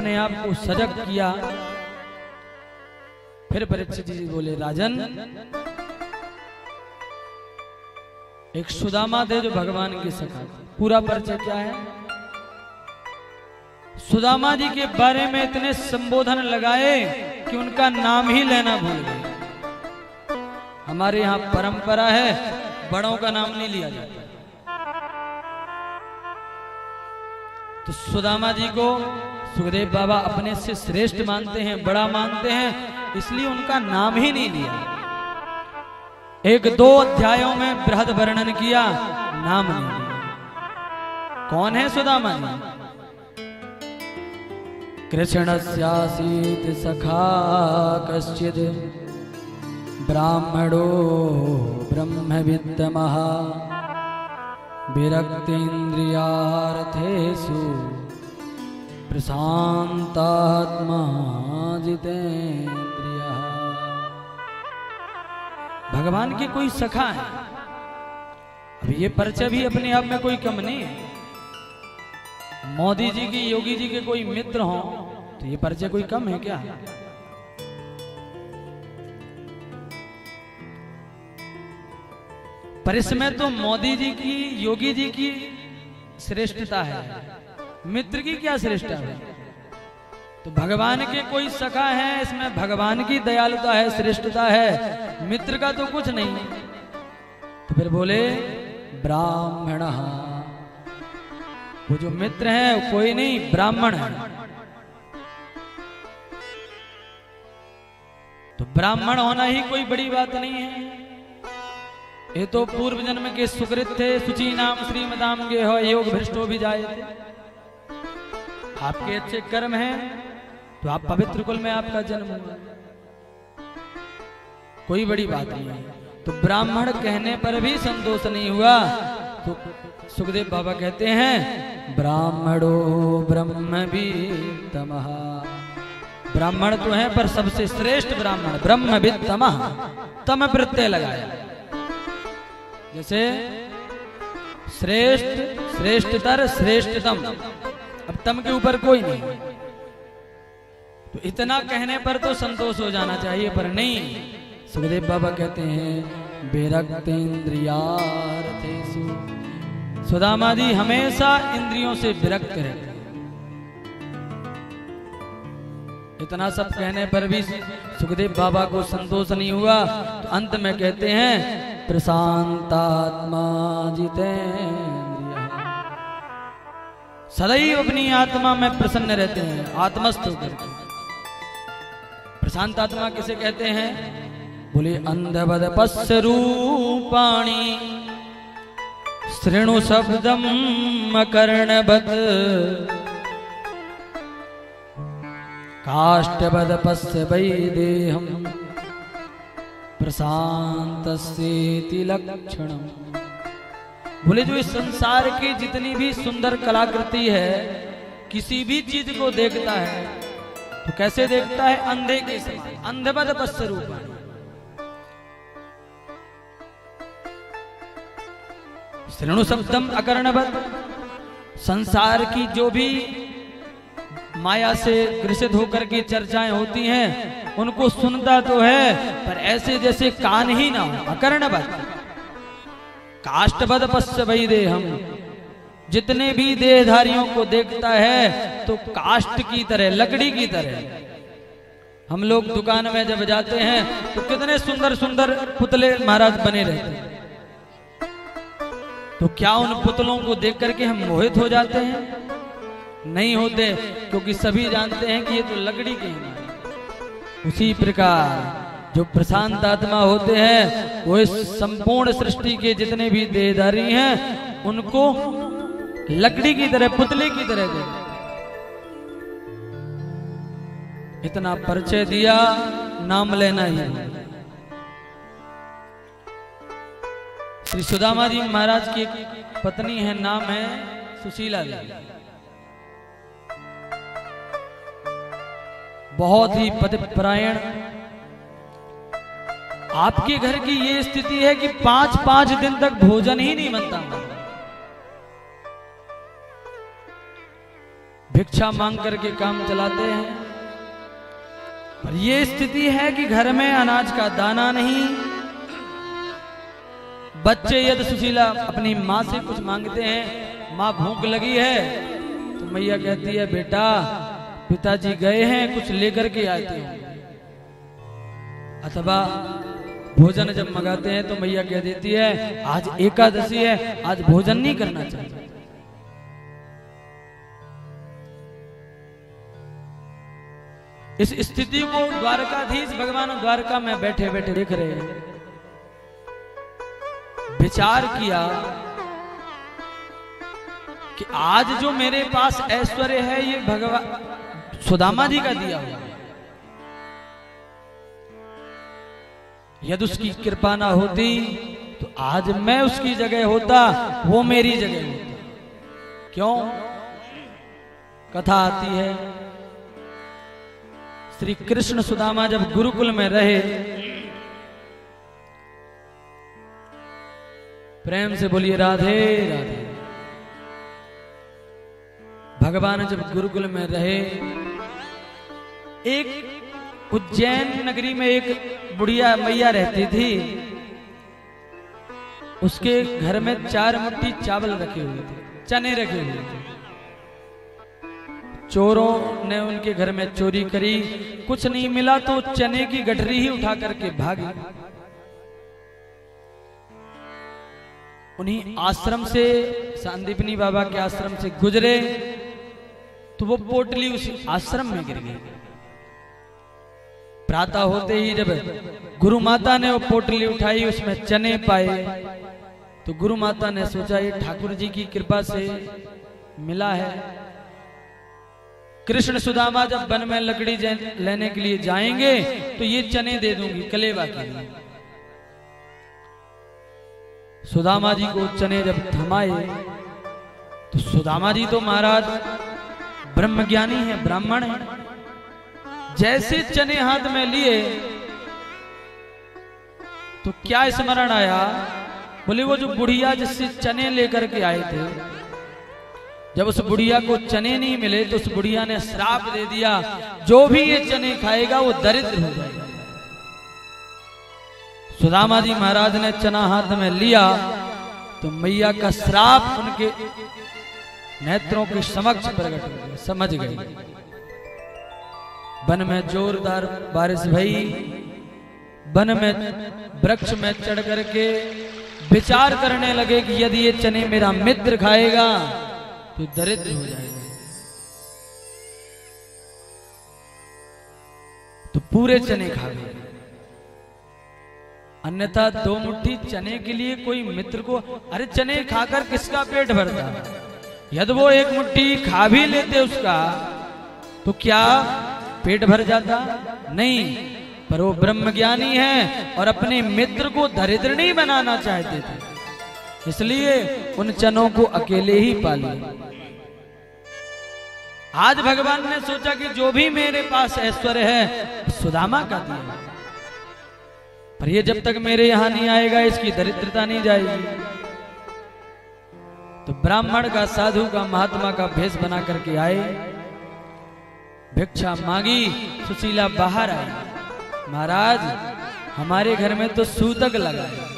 अपने आप को सजग किया। फिर परीक्षित जी बोले, राजन एक सुदामा थे जो भगवान के सखा थे। पूरा परिचय क्या है? सुदामा जी के बारे में इतने संबोधन लगाए कि उनका नाम ही लेना भूल गए। हमारे यहाँ परंपरा है बड़ों का नाम नहीं लिया जाता। तो सुदामा जी को सुखदेव बाबा अपने से श्रेष्ठ मानते हैं, बड़ा मानते हैं, इसलिए उनका नाम ही नहीं लिया। एक दो अध्यायों में बृहद वर्णन किया, नाम नहीं लिया। कौन है सुदामा जी? कृष्णस्यासीत सखा कश्चिद ब्राह्मणो ब्रह्मविद्तमः विरक्तेन्द्रियार्थेषु प्रशांतात्मा जितेन्द्रियः। भगवान के कोई सखा है। अब ये परिचय भी अपने आप में कोई कम नहीं है। मोदी जी की, योगी जी के कोई मित्र हों तो ये परिचय कोई कम है क्या? पर इसमें तो मोदी जी की, योगी जी की श्रेष्ठता है, मित्र की क्या श्रेष्ठता है? तो भगवान के कोई सखा है, इसमें भगवान की दयालुता है, श्रेष्ठता है, मित्र का तो कुछ नहीं। तो फिर बोले ब्राह्मण, वो जो मित्र है वो कोई नहीं, ब्राह्मण है। तो ब्राह्मण होना ही कोई बड़ी बात नहीं है। ये तो पूर्व जन्म के सुकृत थे। सुची नाम श्रीमदाम गे हो योग भ्रष्टो भी जाए थे। आपके अच्छे कर्म हैं तो आप पवित्र कुल में आपका जन्म हुआ, कोई बड़ी बात नहीं है। तो ब्राह्मण कहने पर भी संतोष नहीं हुआ। तो सुखदेव बाबा कहते हैं ब्राह्मणो ब्रह्मविद्तमः। ब्राह्मण तो है पर सबसे श्रेष्ठ ब्राह्मण ब्रह्मविद्तमः। तम प्रत्यय लगाया, जैसे श्रेष्ठ, श्रेष्ठतर, श्रेष्ठतम। अब तम के ऊपर कोई नहीं। तो इतना कहने पर तो संतोष हो जाना चाहिए, पर नहीं। सुखदेव बाबा कहते हैं विरक्तेन्द्रियार्थेषु। सुदामा जी हमेशा इंद्रियों से विरक्त रहते हैं। इतना सब कहने पर भी सुखदेव बाबा को संतोष नहीं हुआ। तो अंत में कहते हैं प्रशांतात्मा जितेन्द्रियः। सदैव अपनी आत्मा में प्रसन्न रहते हैं, आत्मस्थ होकर। प्रशांत आत्मा किसे कहते हैं? बोले अंधवद पश्य रूपाणि शृणु शब्दम अकर्णवत् काष्ठवद पश्य वैदेहम् प्रशांतस्येति लक्षणम्। बोले जो इस संसार की जितनी भी सुंदर कलाकृति है, किसी भी चीज को देखता है तो कैसे देखता है? अंधे के समान। अंधवद पश्य रूपाणि। शृणु शब्दम अकर्णवत्। संसार की जो भी माया से ग्रसित होकर के चर्चाएं होती हैं उनको सुनता तो है, पर ऐसे जैसे कान ही ना हो। अकर्णवत्। काष्ठवद पश्य वैदेहम्। जितने भी देहधारियों को देखता है तो काष्ठ की तरह, लकड़ी की तरह। हम लोग दुकान में जब जाते हैं तो कितने सुंदर सुंदर पुतले महाराज बने रहते हैं। तो क्या उन पुतलों को देख करके हम मोहित हो जाते हैं? नहीं होते, क्योंकि सभी जानते हैं कि ये तो लकड़ी के हैं। उसी प्रकार जो प्रशांत आत्मा होते हैं वो इस संपूर्ण सृष्टि के जितने भी देहधारी हैं उनको लकड़ी की तरह, पुतले की तरह देखते। इतना परिचय दिया, नाम लेना ही। श्री सुदामा जी महाराज की एक पत्नी है, नाम है सुशीला देवी। बहुत ही पतिपरायण। आपके घर की ये स्थिति है कि 5-5 दिन तक भोजन ही नहीं बनता। भिक्षा भिक्षा मांग करके काम चलाते हैं। और ये स्थिति है कि घर में अनाज का दाना नहीं। बच्चे यदि सुशीला अपनी माँ से कुछ मांगते हैं, माँ भूख लगी है, तो मैया कहती है बेटा पिताजी गए हैं, कुछ लेकर के आते हैं। अथवा भोजन जब मंगाते हैं तो मैया कह देती है आज एकादशी है, आज भोजन नहीं करना चाहिए। इस स्थिति को द्वारकाधीश भगवान द्वारका में बैठे बैठे देख रहे हैं। विचार किया कि आज जो मेरे पास ऐश्वर्य है ये भगवान सुदामा जी का दिया हुआ है। यदि उसकी कृपा ना होती तो आज मैं उसकी जगह होता, वो मेरी जगह होता। क्यों? कथा आती है श्री कृष्ण सुदामा जब गुरुकुल में रहे, प्रेम से बोलिए राधे राधे। भगवान जब गुरुकुल में रहे, एक उज्जैन नगरी में एक बुढ़िया मैया रहती थी। उसके घर में 4 मुट्ठी चावल रखे हुए थे, चने रखे हुए थे। चोरों ने उनके घर में चोरी करी, कुछ नहीं मिला तो चने की गठरी ही उठा करके भागे। उन्हीं आश्रम से, संदीपनी बाबा के आश्रम से गुजरे तो वो पोटली उस आश्रम में गिर गई। प्रातः होते ही जब गुरु माता ने वो पोटली उठाई, उसमें चने पाए, तो गुरु माता ने सोचा ये ठाकुर जी की कृपा से मिला है। कृष्ण सुदामा जब वन में लकड़ी लेने के लिए जाएंगे तो ये चने दे दूंगी कलेवा के लिए। सुदामा जी को चने जब थमाए तो सुदामा जी तो महाराज ब्रह्मज्ञानी है, ब्राह्मण है। जैसे चने हाथ में लिए तो क्या स्मरण आया, बोले वो जो बुढ़िया जिससे चने लेकर के आए थे, जब उस बुढ़िया को चने नहीं मिले तो उस बुढ़िया ने श्राप दे दिया, जो भी ये चने खाएगा वो दरिद्र हो जाएगा। सुदामा जी महाराज ने चना हाथ में लिया तो मैया का श्राप उनके नेत्रों के समक्ष प्रकट हो गया, समझ गए। वन में जोरदार बारिश भई, वन में वृक्ष में चढ़ करके विचार करने लगे कि यदि ये चने मेरा मित्र खाएगा तो दरिद्र हो जाएगा। तो पूरे चने खा गए, अन्यथा 2 मुट्ठी चने के लिए कोई मित्र को, अरे चने खाकर किसका पेट भरता? यदि वो 1 मुट्ठी खा भी लेते उसका तो क्या पेट भर जाता? नहीं, पर वो ब्रह्मज्ञानी है और अपने मित्र को दरिद्र नहीं बनाना चाहते थे, इसलिए उन चनों को अकेले ही पाले। आज भगवान ने सोचा कि जो भी मेरे पास ऐश्वर्य है सुदामा का दिया, पर ये जब तक मेरे यहां नहीं आएगा इसकी दरिद्रता नहीं जाएगी। तो ब्राह्मण का, साधु का, महात्मा का भेष बना करके आए, भिक्षा मांगी। सुशीला बाहर आई, महाराज हमारे घर में तो सूतक लगा है।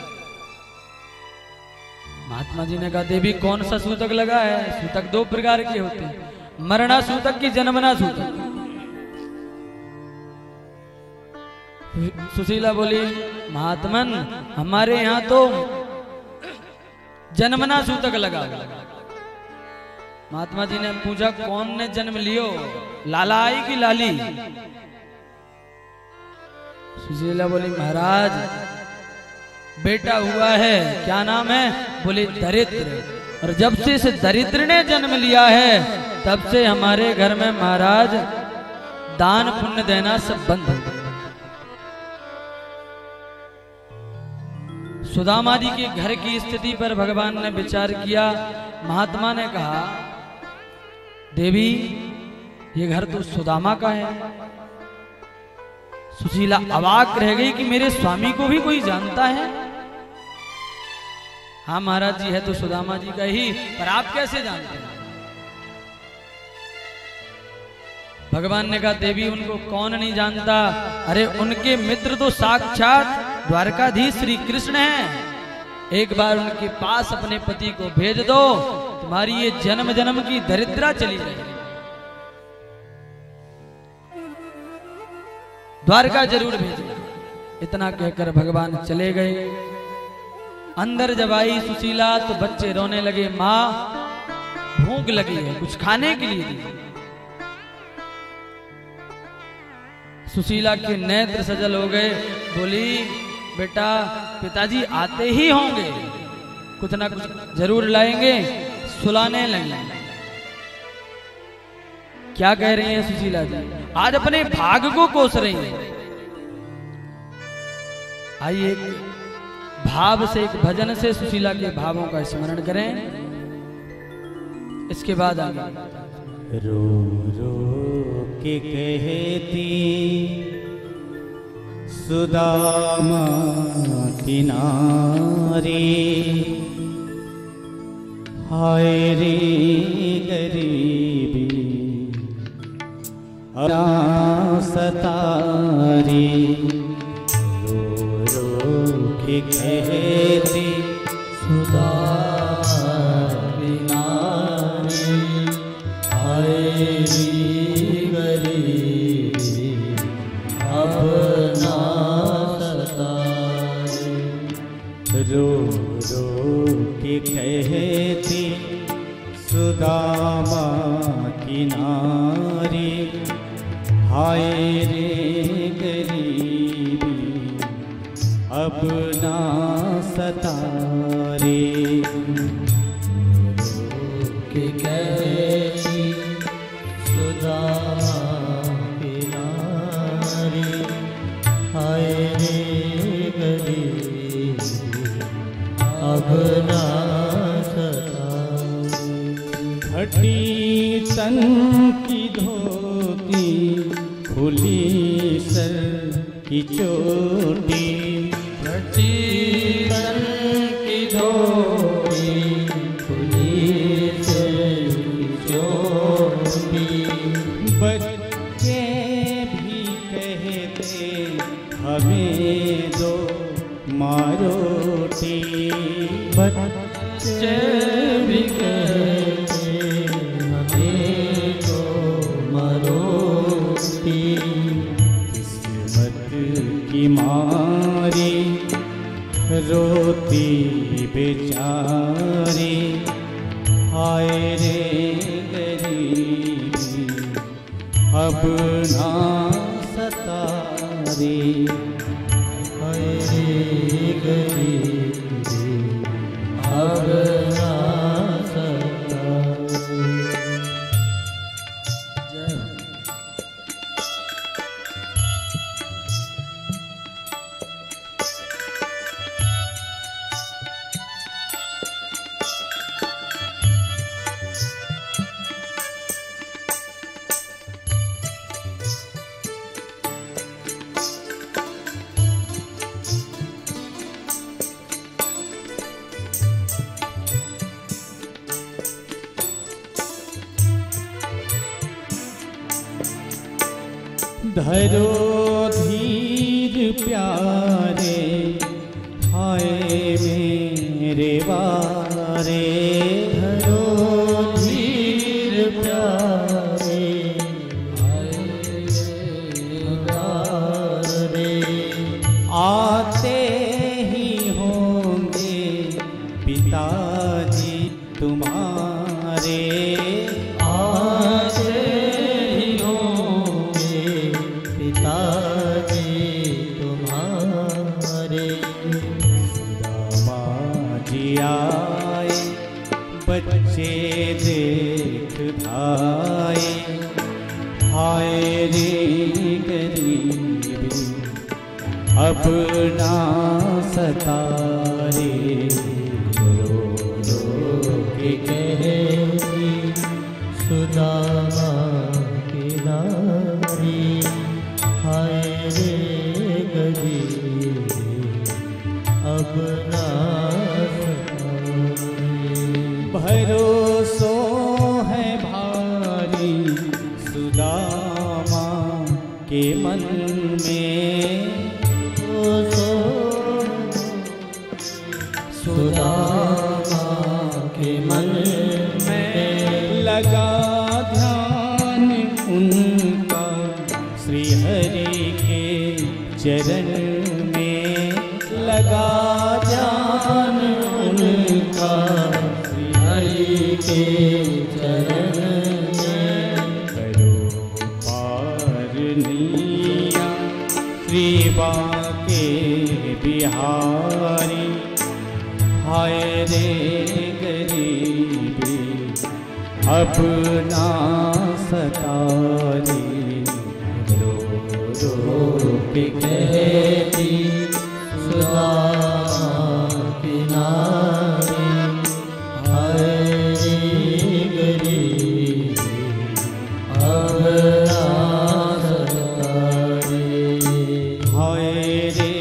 महात्मा जी ने कहा देवी कौन सा सूतक लगा है? सूतक 2 प्रकार के होते हैं, मरना सूतक की जन्मना सूतक। सुशीला बोली महात्मन हमारे यहाँ तो जन्मना सूतक लगा। महात्मा जी ने पूछा कौन ने जन्म लियो, लाला आई कि लाली? सुशीला बोली महाराज बेटा हुआ है, क्या नाम है? बोले दरिद्र। और जब से इस दरिद्र ने जन्म लिया है तब से हमारे घर में महाराज दान पुण्य देना सब बंद हो गया। सुदामा जी के घर की स्थिति पर भगवान ने विचार किया। महात्मा ने कहा देवी ये घर तो सुदामा का है। सुशीला अवाक रह गई कि मेरे स्वामी को भी कोई जानता है। हाँ महाराज जी है तो सुदामा जी का ही, पर आप कैसे जानते हैं? भगवान ने कहा देवी उनको कौन नहीं जानता, अरे उनके मित्र तो साक्षात द्वारकाधीश श्री कृष्ण हैं। एक बार उनके पास अपने पति को भेज दो, तुम्हारी ये जन्म जन्म की दरिद्रा चली जाएगी। द्वारका जरूर भेजना। इतना कहकर भगवान चले गए। अंदर जब आई सुशीला तो बच्चे रोने लगे, माँ भूख लगी है, कुछ खाने के लिए दीजिए। सुशीला के नेत्र सजल हो गए, बोली बेटा पिताजी आते ही होंगे, कुछ ना कुछ जरूर लाएंगे। सुलाने लगे। क्या कह रही हैं सुशीला जी? आज अपने भाग को कोस रही हैं। आइए एक भाव से, एक भजन से सुशीला के भावों का स्मरण करें, इसके बाद आगे। रो रो के कहती सुदामा किनारे, हाय रे गरीबी अपना सतारी। रो रो के कहती सुदामा किनारे, हाय रे गरीबी अपना सतारी। रो रो के कहती सुदामा किनारे, हाय रे गरीबी अब ना सतारे। के कहती सुदामा किनारे, हाय रे गरीबी अब ना सतारे। फटी तन की धोती, खुली सर की चोटी, फटी तन की धोती, खुली सर की चोटी। बच्चे भी कहते हमें दो मारोटी, बच्चे भी कहते हमें दो मारोटी। किस्मत की मारी रोती बेचारी, हाय रे गरीबी अब ना सतारी। हाय रे गरीबी अब ना सतारी। जय हो। धरो धीर प्यारे, हाय मेरे वारे। धरो धीर प्यारे, हाय मेरे वारे। आते ही होंगे पिताजी तुम्हारे, आते ही होंगे पिताजी तुम्हारे। सुदामा जी आए, बच्चे देख भाए, हाय रे गरीबी अब ना सतारे। रो रो के कहती सुदामा किनारे, हाय रे गरीबी अब ना सतारे। भरोसो है भारी सुदामा के मन में सुदामा के मन में लगा ध्यान उनका श्री हरि के चरण में लगा ध्यान उनका श्री हरि के चरण में करो पारनिया श्री बाके बिहारी हाय रे गरीबी अब ना सतारी रो रो के कहती सुदामा किनारे हाय रे गरीबी अब ना सतारी हाय रे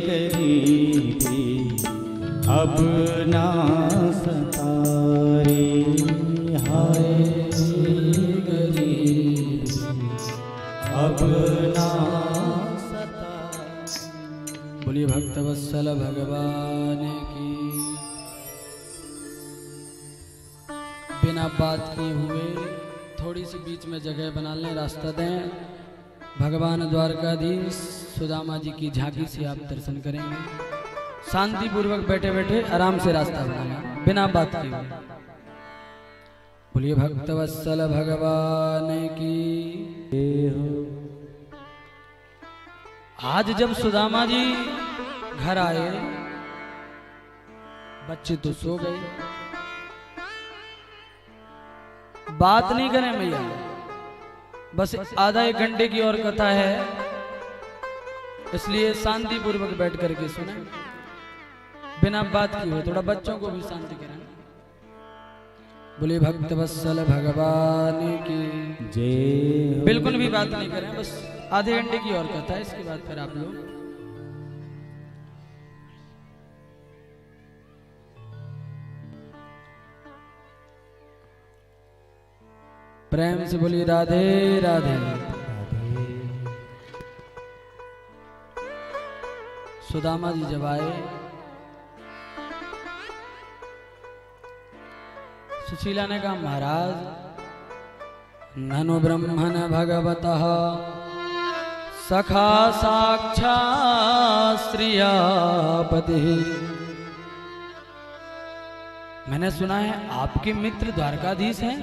गरीबी अब ना सतारे हाय गरीब अब ना सतारे। बोलिए भक्तवत्सल भगवान की। बिना बात किए हुए थोड़ी सी बीच में जगह बना लें, रास्ता दें। भगवान द्वारकाधीश सुदामा जी की झांकी से आप दर्शन करेंगे। शांति पूर्वक बैठे बैठे आराम से रास्ता बनाना बिना बात किए हुए। बोलिए भक्तवत्सल भगवान की। आज जब सुदामा जी घर आए, बच्चे तो सो गए, बात नहीं करें भैया, बस आधा एक घंटे की और कथा है, इसलिए शांति पूर्वक बैठ करके सुने बिना बात की हुए, थोड़ा बच्चों को भी शांति करें। बोले भक्तवत्सल भगवान की जय। बिल्कुल भी बात नहीं करें, बस आधे घंटे की और कथा है, इसके बाद फिर आप लोग प्रेम से बोलिए राधे राधे। सुदामा जी जब आए, सुशीला ने कहा महाराज ननु ब्रह्मण भगवतः सखा साक्षात् श्रियापति। मैंने सुना है आपके मित्र द्वारकाधीश हैं।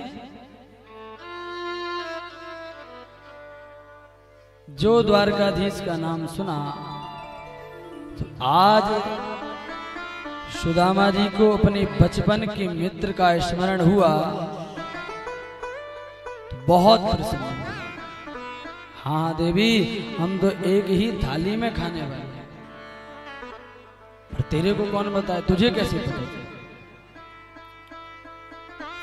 जो द्वारकाधीश का नाम सुना तो आज सुदामा जी को अपने बचपन के मित्र का स्मरण हुआ तो बहुत प्रसन्न हुए। हाँ देवी, हम तो एक ही थाली में खाने वाले हैं, पर तेरे को कौन बताए, तुझे कैसे पता?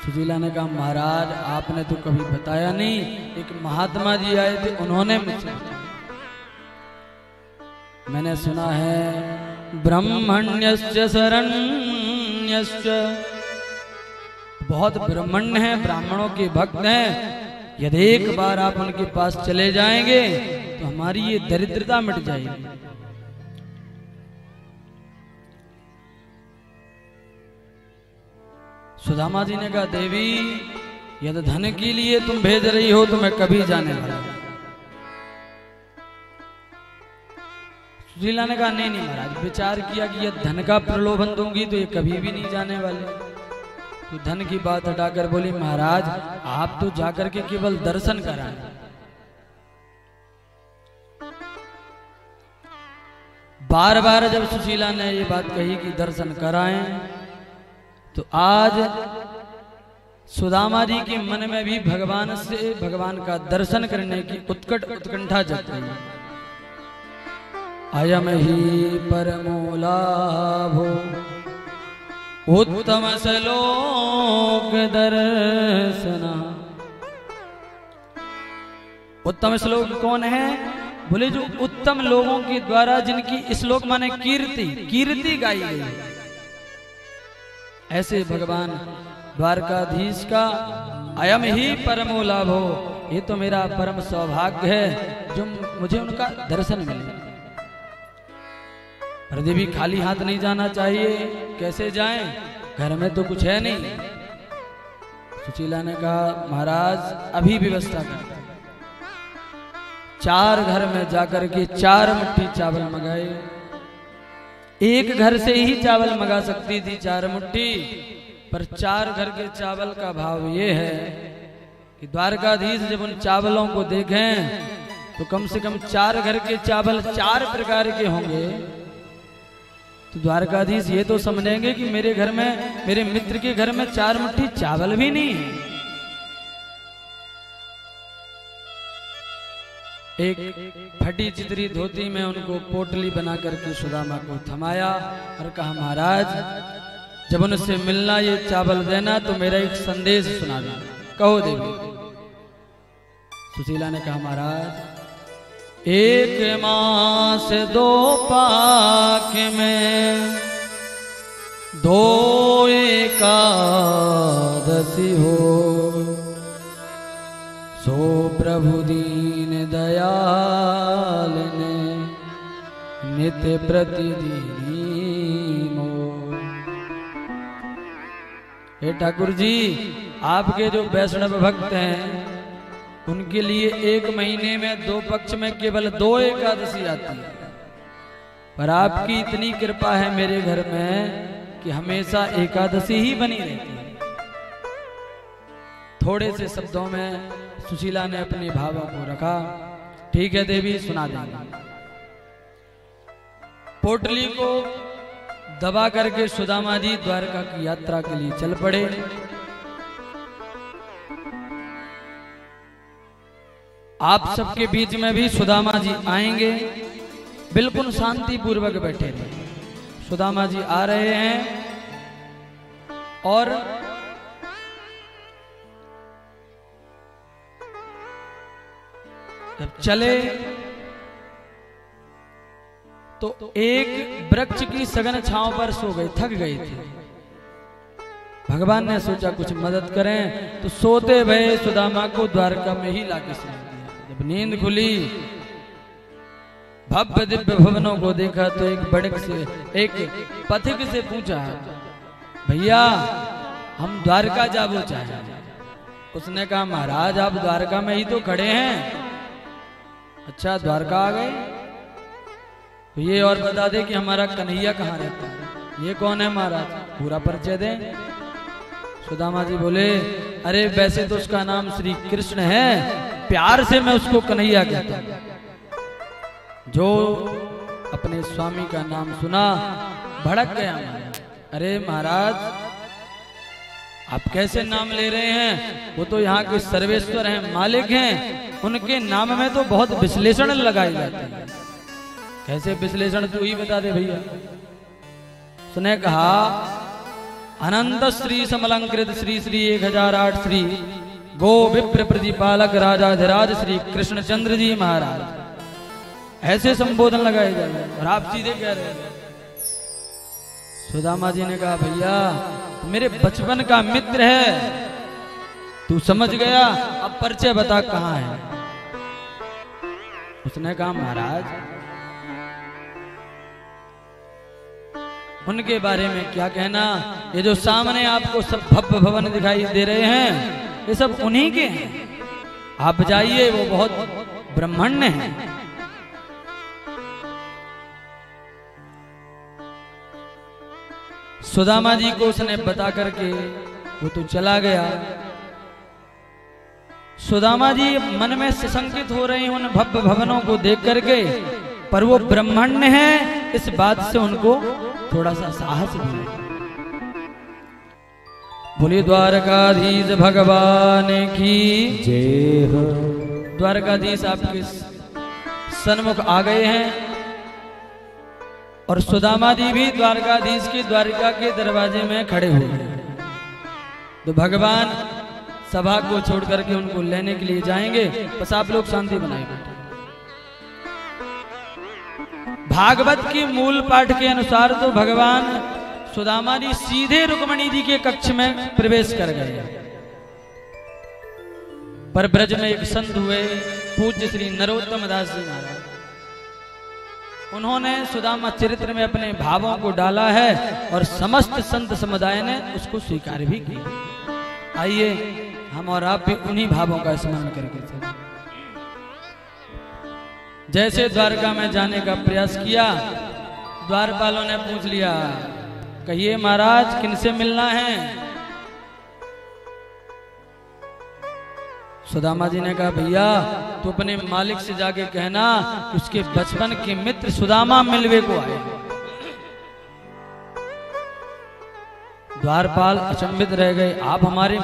सुशीला ने कहा महाराज आपने तो कभी बताया नहीं, एक महात्मा जी आए थे उन्होंने मुझसे बताया। मैंने सुना है ब्रह्मण्यश्च शरण्यश्च, बहुत ब्राह्मण हैं, ब्राह्मणों के भक्त हैं, यदि एक बार आप उनके पास चले जाएंगे तो हमारी ये दरिद्रता मिट जाएगी। सुदामा जी ने कहा देवी यदि धन के लिए तुम भेज रही हो तो मैं कभी जाने वाला। सुशीला ने कहा नहीं महाराज, विचार किया कि यदि धन का प्रलोभन दूंगी तो ये कभी भी नहीं जाने वाले। तो धन की बात हटाकर बोली महाराज आप तो जाकर के केवल दर्शन कराएं। बार बार जब सुशीला ने ये बात कही कि दर्शन कराएं, तो आज सुदामा जी के मन में भी भगवान का दर्शन करने की उत्कंठा जग गई। अयम ही परमो लाभो उत्तम श्लोक दर्शना। उत्तम श्लोक कौन है? बोले जो उत्तम लोगों के द्वारा जिनकी श्लोक माने कीर्ति गाई गई है, ऐसे भगवान द्वारकाधीश का अयम ही परमो लाभो ये तो मेरा परम सौभाग्य है जो मुझे उनका दर्शन मिले। पर देवी खाली हाथ नहीं जाना चाहिए, कैसे जाएं, घर में तो कुछ है नहीं। सुशीला ने कहा महाराज अभी व्यवस्था करते, 4 घर में जाकर के 4 मुट्ठी चावल मंगाए। एक घर से ही चावल मंगा सकती थी 4 मुट्ठी, पर 4 घर के चावल का भाव ये है कि द्वारकाधीश जब उन चावलों को देखें तो कम से कम 4 घर के चावल 4 प्रकार के होंगे। तो द्वारकाधीश ये तो समझेंगे कि मेरे घर में, मेरे मित्र के घर में 4 मुट्ठी चावल भी नहीं है। एक फटी चितरी धोती में उनको पोटली बना करके सुदामा को थमाया और कहा महाराज जब उनसे मिलना ये चावल देना तो मेरा एक संदेश सुना देना, कहो देवी। सुशीला ने कहा महाराज 1 मास 2 पाक में 2 एकादशी हो, सो प्रभु दीन दयाल ने नित्य प्रतिदिन मो। हे ठाकुर जी, आपके जो वैष्णव भक्त हैं उनके लिए 1 महीने में 2 पक्ष में केवल 2 एकादशी आती है, पर आपकी इतनी कृपा है मेरे घर में कि हमेशा एकादशी ही बनी रहती है। थोड़े से शब्दों में सुशीला ने अपने भावों को रखा। ठीक है देवी, सुना देंगे। पोटली को दबा करके सुदामा जी द्वारका की यात्रा के लिए चल पड़े। आप सबके बीच में भी सुदामा जी आएंगे, बिल्कुल शांति पूर्वक बैठे रहे। सुदामा जी आ रहे हैं और जब चले तो एक वृक्ष की सघन छांव पर सो गए, थक गए थे। भगवान ने सोचा कुछ मदद करें, तो सोते भये सुदामा को द्वारका में ही लाके सुला दिया। जब नींद खुली, भव्य दिव्य भवनों को देखा तो एक बड़े से, एक पथिक से पूछा भैया हम द्वारका जाबो चाहे। उसने कहा महाराज आप द्वारका में ही तो खड़े हैं। अच्छा द्वारका आ गए, तो ये और बता दे कि हमारा कन्हैया कहाँ रहता है। ये कौन है महाराज, पूरा परिचय दें। सुदामा जी बोले अरे वैसे तो उसका नाम श्री कृष्ण है, प्यार से मैं उसको कन्हैया कहता हूं। जो अपने स्वामी का नाम सुना भड़क गया। अरे महाराज आप कैसे नाम ले रहे हैं, वो तो यहाँ के सर्वेश्वर हैं, मालिक हैं, उनके नाम में तो बहुत विश्लेषण लगाई जाती है। कैसे विश्लेषण तू ही बता दे भैया। उसने कहा अनंत श्री समलंकृत श्री श्री 1008 श्री गो विप्र प्रतिपालक राजाधिराज श्री कृष्णचंद्र जी महाराज, ऐसे संबोधन लगाए जाए और आप सीधे कह रहे हैं। सुदामा जी ने कहा भैया मेरे बचपन का मित्र है, तू समझ गया, अब परिचय बता कहाँ है। उसने कहा महाराज उनके बारे में क्या कहना, ये जो सामने आपको सब भव्य भवन दिखाई दे रहे हैं ये सब उन्हीं के हैं। आप जाइए, वो बहुत ब्रह्मण्य हैं। सुदामा जी को उसने बता करके वो तो चला गया। सुदामा जी मन में सशंकित हो रहे हैं उन भव्य भवनों को देख करके, पर वो ब्रह्मण्य है इस बात से उनको थोड़ा सा साहस भी है। बोलिए द्वारकाधीश भगवान की जय हो। द्वारकाधीश आपके सन्मुख आ गए हैं और सुदामा जी भी द्वारकाधीश की द्वारिका के दरवाजे में खड़े हुए हैं। तो भगवान सभा को छोड़ करके उनको लेने के लिए जाएंगे, बस आप लोग शांति बनाएंगे। भागवत के मूल पाठ के अनुसार तो भगवान सुदामा जी सीधे रुक्मणी जी के कक्ष में प्रवेश कर गए, पर ब्रज में एक संत हुए पूज्य श्री नरोत्तम दास जी महाराज। उन्होंने सुदामा चरित्र में अपने भावों को डाला है और समस्त संत समुदाय ने उसको स्वीकार भी किया। आइए हम और आप भी उन्हीं भावों का स्मरण करके चलें। जैसे द्वारका में जाने का प्रयास किया, द्वारपालों ने पूछ लिया, कहिए महाराज किनसे मिलना है? सुदामा जी ने कहा, भैया तो अपने मालिक से जाके कहना कि उसके बचपन के मित्र सुदामा मिलवे को आए। द्वारपाल अचंभित रह गए, आप हमारे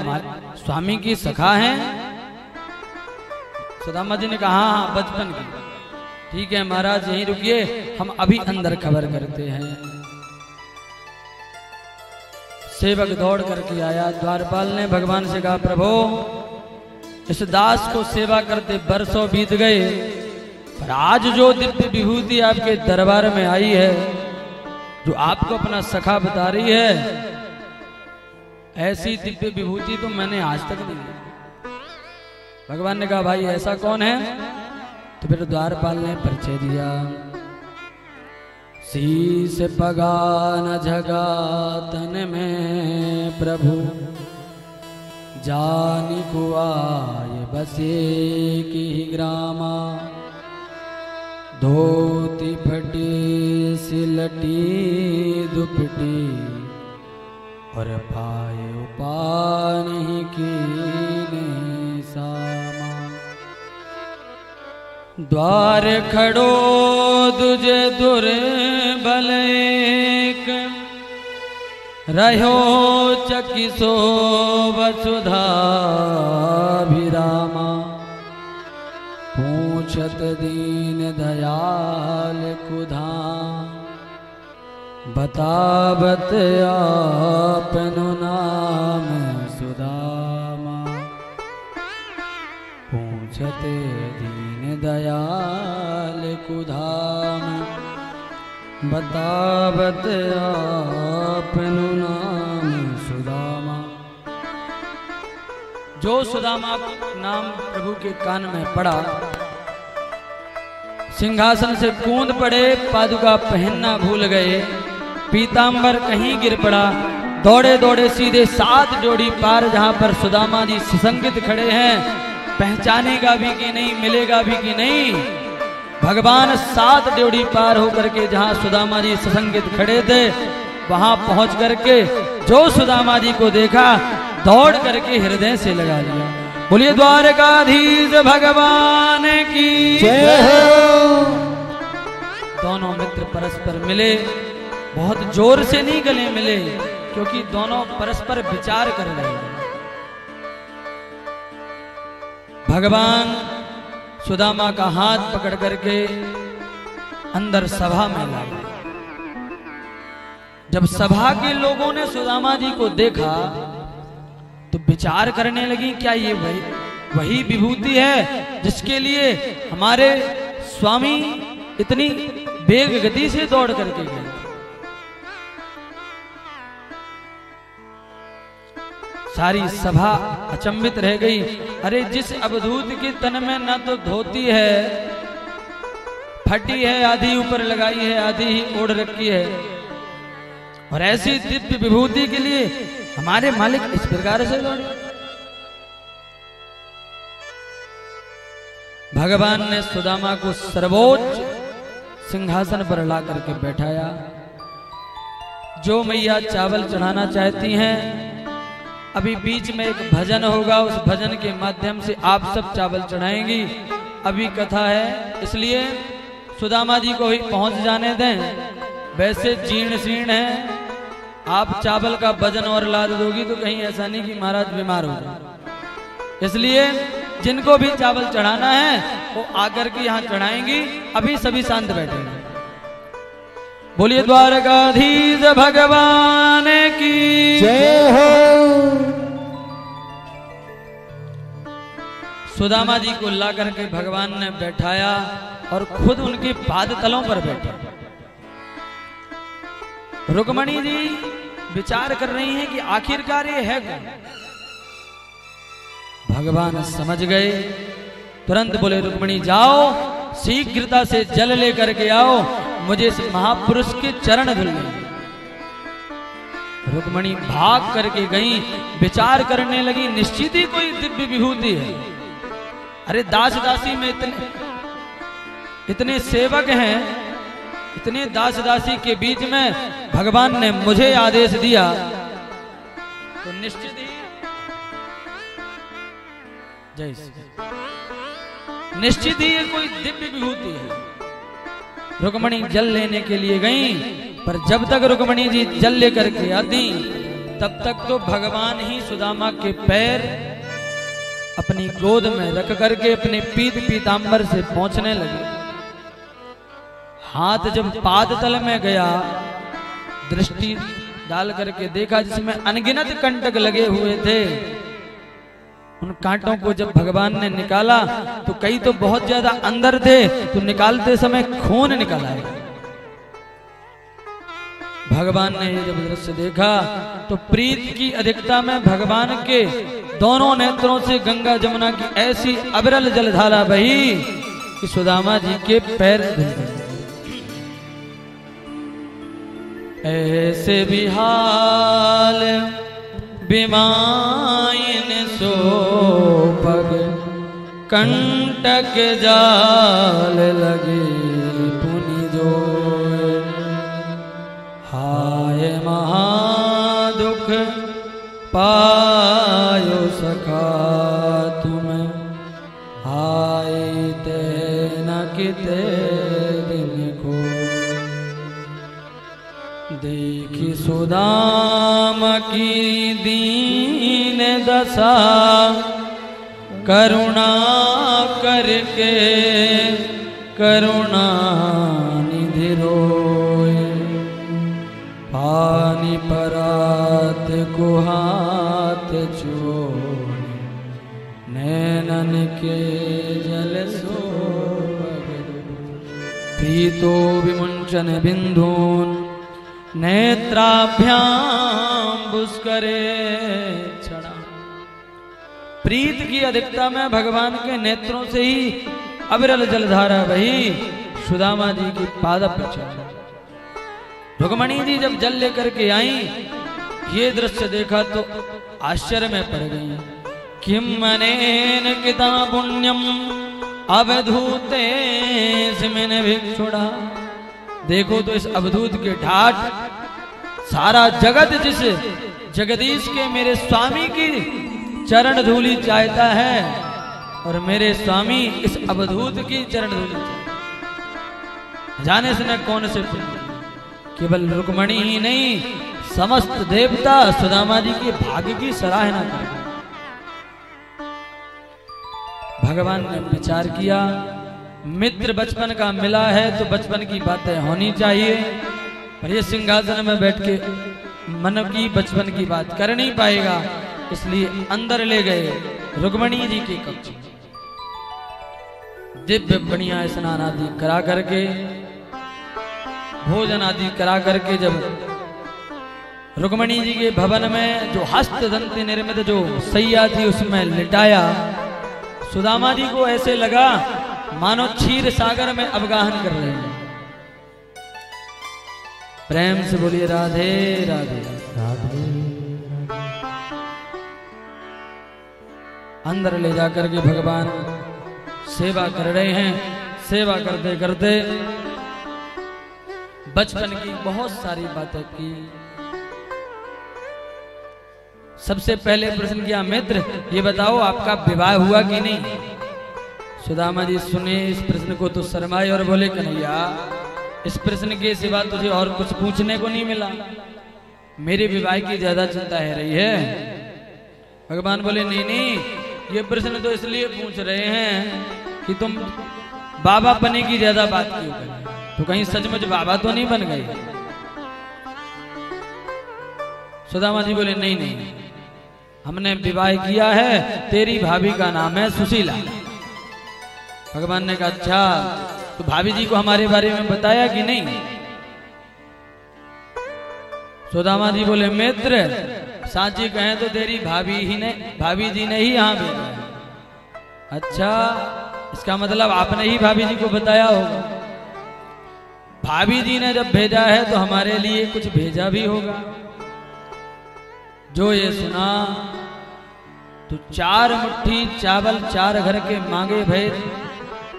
स्वामी की सखा हैं? सुदामा जी ने कहा, हाँ बचपन की। ठीक है महाराज यहीं रुकिए, हम अभी अंदर खबर करते हैं। सेवक दौड़ करके आया। द्वारपाल ने भगवान से कहा, प्रभु इस दास को सेवा करते बरसों बीत गए, पर आज जो दिव्य विभूति आपके दरबार में आई है, जो आपको अपना सखा बता रही है, ऐसी दिव्य विभूति तो मैंने आज तक नहीं देखी। भगवान ने कहा, भाई ऐसा कौन है? तो फिर द्वारपाल ने परिचय दिया। शीस पगा न झगा तन में प्रभु, जानी को आए बसे की ग्रामा, धोती फटी सिलटी दुपटी, और पाए उपानी की सामा। द्वार खड़ो दुजे दुर्बल एक, रहो चकिसो वसुधा विरामा, पूछत दीन दयाल कुधा, बतावत आपनु नाम सुदामा। पूछत दीन दयाल कुधाम, बतावत आपनु नाम सुदामा। जो सुदामा नाम प्रभु के कान में पड़ा, सिंहासन से कूद पड़े, पादुका पहनना भूल गए, पीतांबर कहीं गिर पड़ा। दौड़े दौड़े सीधे 7 जोड़ी पार, जहां पर सुदामा जी सुसंगित खड़े हैं, पहचानेगा भी कि नहीं, मिलेगा भी कि नहीं। भगवान 7 जोड़ी पार होकर के जहां सुदामा जी सुसंगित खड़े थे, वहां पहुंच करके जो सुदामा जी को देखा, दौड़ करके हृदय से लगा लिया। बोलिए द्वारकाधीश भगवान की जय हो। दोनों मित्र परस्पर मिले, बहुत जोर से नहीं गले मिले, क्योंकि दोनों परस्पर विचार कर रहे हैं। भगवान सुदामा का हाथ पकड़ करके अंदर सभा में लाए। जब सभा के लोगों ने सुदामा जी को देखा तो विचार करने लगी, क्या ये वही विभूति है जिसके लिए हमारे स्वामी इतनी वेग गति से दौड़ करके गए? सारी सभा अचंभित रह गई। अरे जिस अवधूत के तन में न तो धोती है, फटी है, आधी ऊपर लगाई है, आधी ही ओढ़ रखी है, और ऐसी दिव्य विभूति के लिए हमारे मालिक इस प्रकार से दौड़े। भगवान ने सुदामा को सर्वोच्च सिंहासन पर ला करके बैठाया। जो मैया चावल चढ़ाना चाहती हैं, अभी बीच में एक भजन होगा, उस भजन के माध्यम से आप सब चावल चढ़ाएंगी। अभी कथा है, इसलिए सुदामा जी को ही पहुंच जाने दें। वैसे जीर्ण शीर्ण है, आप चावल का भजन और लाद दोगी तो कहीं ऐसा नहीं कि महाराज बीमार हो जाए। इसलिए जिनको भी चावल चढ़ाना है वो आकर के यहाँ चढ़ाएंगी। अभी सभी शांत बैठेंगे। बोलिए द्वारकाधीश भगवान की जय हो। सुदामा जी को ला करके भगवान ने बैठाया और खुद उनके पाद तलों पर बैठे। रुक्मणी जी विचार कर रही हैं कि आखिरकार ये है कौन? भगवान समझ गए, तुरंत बोले रुक्मिणी जाओ शीघ्रता से जल लेकर के आओ, मुझे इस महापुरुष के चरण धुलने। रुक्मिणी भाग करके गई, विचार करने लगी निश्चित ही कोई दिव्य विभूति है। अरे दास दासी में इतने सेवक हैं, इतने दास दासी के बीच में भगवान ने मुझे आदेश दिया तो निश्चित ही निश्चित ही ये कोई दिव्य विभूति है। रुक्मिणी जल लेने के लिए गई, पर जब तक रुक्मिणी जी जल लेकर के आती तब तक तो भगवान ही सुदामा के पैर अपनी गोद में रख करके अपने पीत पीतांबर से पहुंचने लगे। हाथ जब पाद तल में गया, दृष्टि डाल करके देखा जिसमें अनगिनत कंटक लगे हुए थे। उन कांटों को जब भगवान ने निकाला तो कई तो बहुत ज्यादा अंदर थे, तो निकालते समय खून निकला है। भगवान ने ये जब दृश्य देखा तो प्रीत की अधिकता में भगवान के दोनों नेत्रों से गंगा जमुना की ऐसी अविरल जलधारा बही कि सुदामा जी के पैर धुल गए। ऐसे भी हाल बिमाइन सो पग कंटक जाल लगे पुनि जो, हाय महादुख पायो सखा तुम, हाय ते न किते दिन को। देखी सुदामा की दीन दशा, करुणा करके करुणा निधि रोए, पानी परात को हाथ छोड़, नैनन के जल सो पीतो विमुंचन बिंदून, नेत्राभ्याम बुस्करे छड़ा। प्रीत की अधिकता में भगवान के नेत्रों से ही अविरल जलधारा बही, सुदामा जी की पाद पर चढ़ा। रुक्मिणी जी जब जल लेकर के आई, ये दृश्य देखा तो आश्चर्य में पड़ गई। किम मनेन किता पुण्यम अवधूते सिमिन भिक्षुड़ा। देखो तो इस अवधूत के ठाठ सारा जगत जिस जगदीश के मेरे स्वामी की चरण धूलि चाहता है, और मेरे स्वामी इस अवधूत की चरण धूलि चाहता। जाने से न कौन से केवल रुक्मिणी ही नहीं, समस्त देवता सुदामा जी के भाग्य की सराहना कर। भगवान ने विचार किया, मित्र बचपन का मिला है तो बचपन की बातें होनी चाहिए, पर ये सिंहासन में बैठ के मन की बचपन की बात कर नहीं पाएगा, इसलिए अंदर ले गए रुक्मिणी जी के कक्ष। दिव्य बढ़िया स्नान आदि करा करके, भोजन आदि करा करके, जब रुक्मिणी जी के भवन में जो हस्त दंत निर्मित जो सैया थी उसमें लिटाया, सुदामा जी को ऐसे लगा मानो क्षीर सागर में अवगाहन कर रहे हैं। प्रेम से बोलिए राधे राधे राधे। अंदर ले जाकर के भगवान सेवा कर रहे हैं। सेवा करते करते बचपन की बहुत सारी बातें की। सबसे पहले प्रश्न किया, मित्र ये बताओ आपका विवाह हुआ कि नहीं। सुदामा जी सुने इस प्रश्न को तो शर्माए और बोले, कन्हैया इस प्रश्न के सिवा तुझे और कुछ पूछने को नहीं मिला, मेरे विवाह की ज्यादा चिंता है रही है। भगवान बोले, नहीं नहीं, ये प्रश्न तो इसलिए पूछ रहे हैं कि तुम बाबा बने की ज्यादा बात क्यों करें, तो कहीं सचमुच बाबा तो नहीं बन गए। सुदामा जी बोले, नहीं नहीं, हमने विवाह किया है, तेरी भाभी का नाम है सुशीला। भगवान ने कहा, अच्छा तो भाभी जी को हमारे बारे में बताया कि नहीं। सुदामा जी बोले, मित्र साची कहें तो तेरी भाभी जी ने ही यहाँ भेजा है। अच्छा, इसका मतलब आपने ही भाभी जी को बताया होगा। भाभी जी ने जब भेजा है तो हमारे लिए कुछ भेजा भी होगा। जो ये सुना तो 4 मुट्ठी चावल 4 घर के मांगे भय।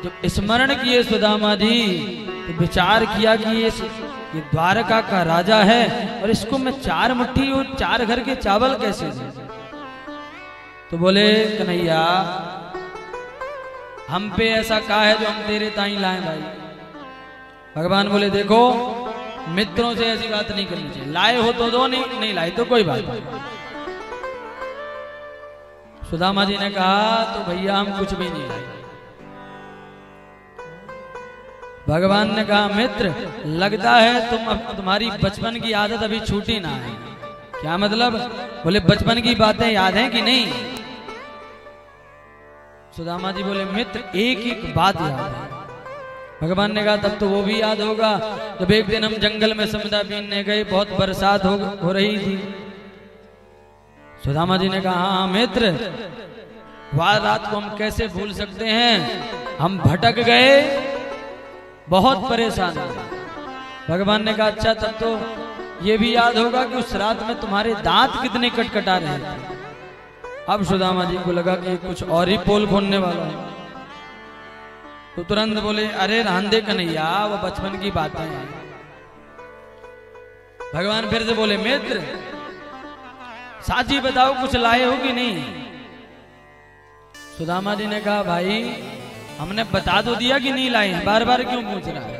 जब स्मरण किए सुदामा जी तो विचार किया कि ये द्वारका का राजा है और इसको मैं 4 मुट्ठी और 4 घर के चावल कैसे दूं? तो बोले कन्हैया, हम पे ऐसा कहा है जो हम तेरे ताई लाए भाई। भगवान बोले देखो, मित्रों से ऐसी बात नहीं करनी चाहिए। लाए हो तो दो, नहीं लाए तो कोई बात नहीं। सुदामा जी ने कहा तो भैया हम कुछ भी नहीं लाए। भगवान ने कहा मित्र, लगता है तुम्हारी बचपन की आदत अभी छूटी ना है। क्या मतलब? बोले बचपन की बातें याद हैं कि नहीं? सुदामा जी बोले मित्र, एक एक बात याद है। भगवान ने कहा तब तो वो भी याद होगा। जब एक दिन हम जंगल में समुद्र बीनने गए, बहुत बरसात हो रही थी। सुदामा जी ने कहा हाँ मित्र, वह रात को हम कैसे भूल सकते हैं। हम भटक गए, बहुत परेशान हुए। भगवान ने कहा अच्छा, तब तो ये भी याद होगा कि उस रात में तुम्हारे दांत कितने कटकटा रहे थे। अब सुदामा जी को लगा कि कुछ और ही पोल खोलने वाला है, तो तुरंत बोले अरे रांधे कन्हैया, वो बचपन की बातें हैं। भगवान फिर से बोले मित्र, साची बताओ कुछ लाए हो कि नहीं? सुदामा जी ने कहा भाई, हमने बता तो दिया कि नहीं लाए, बार बार क्यों पूछ रहा है?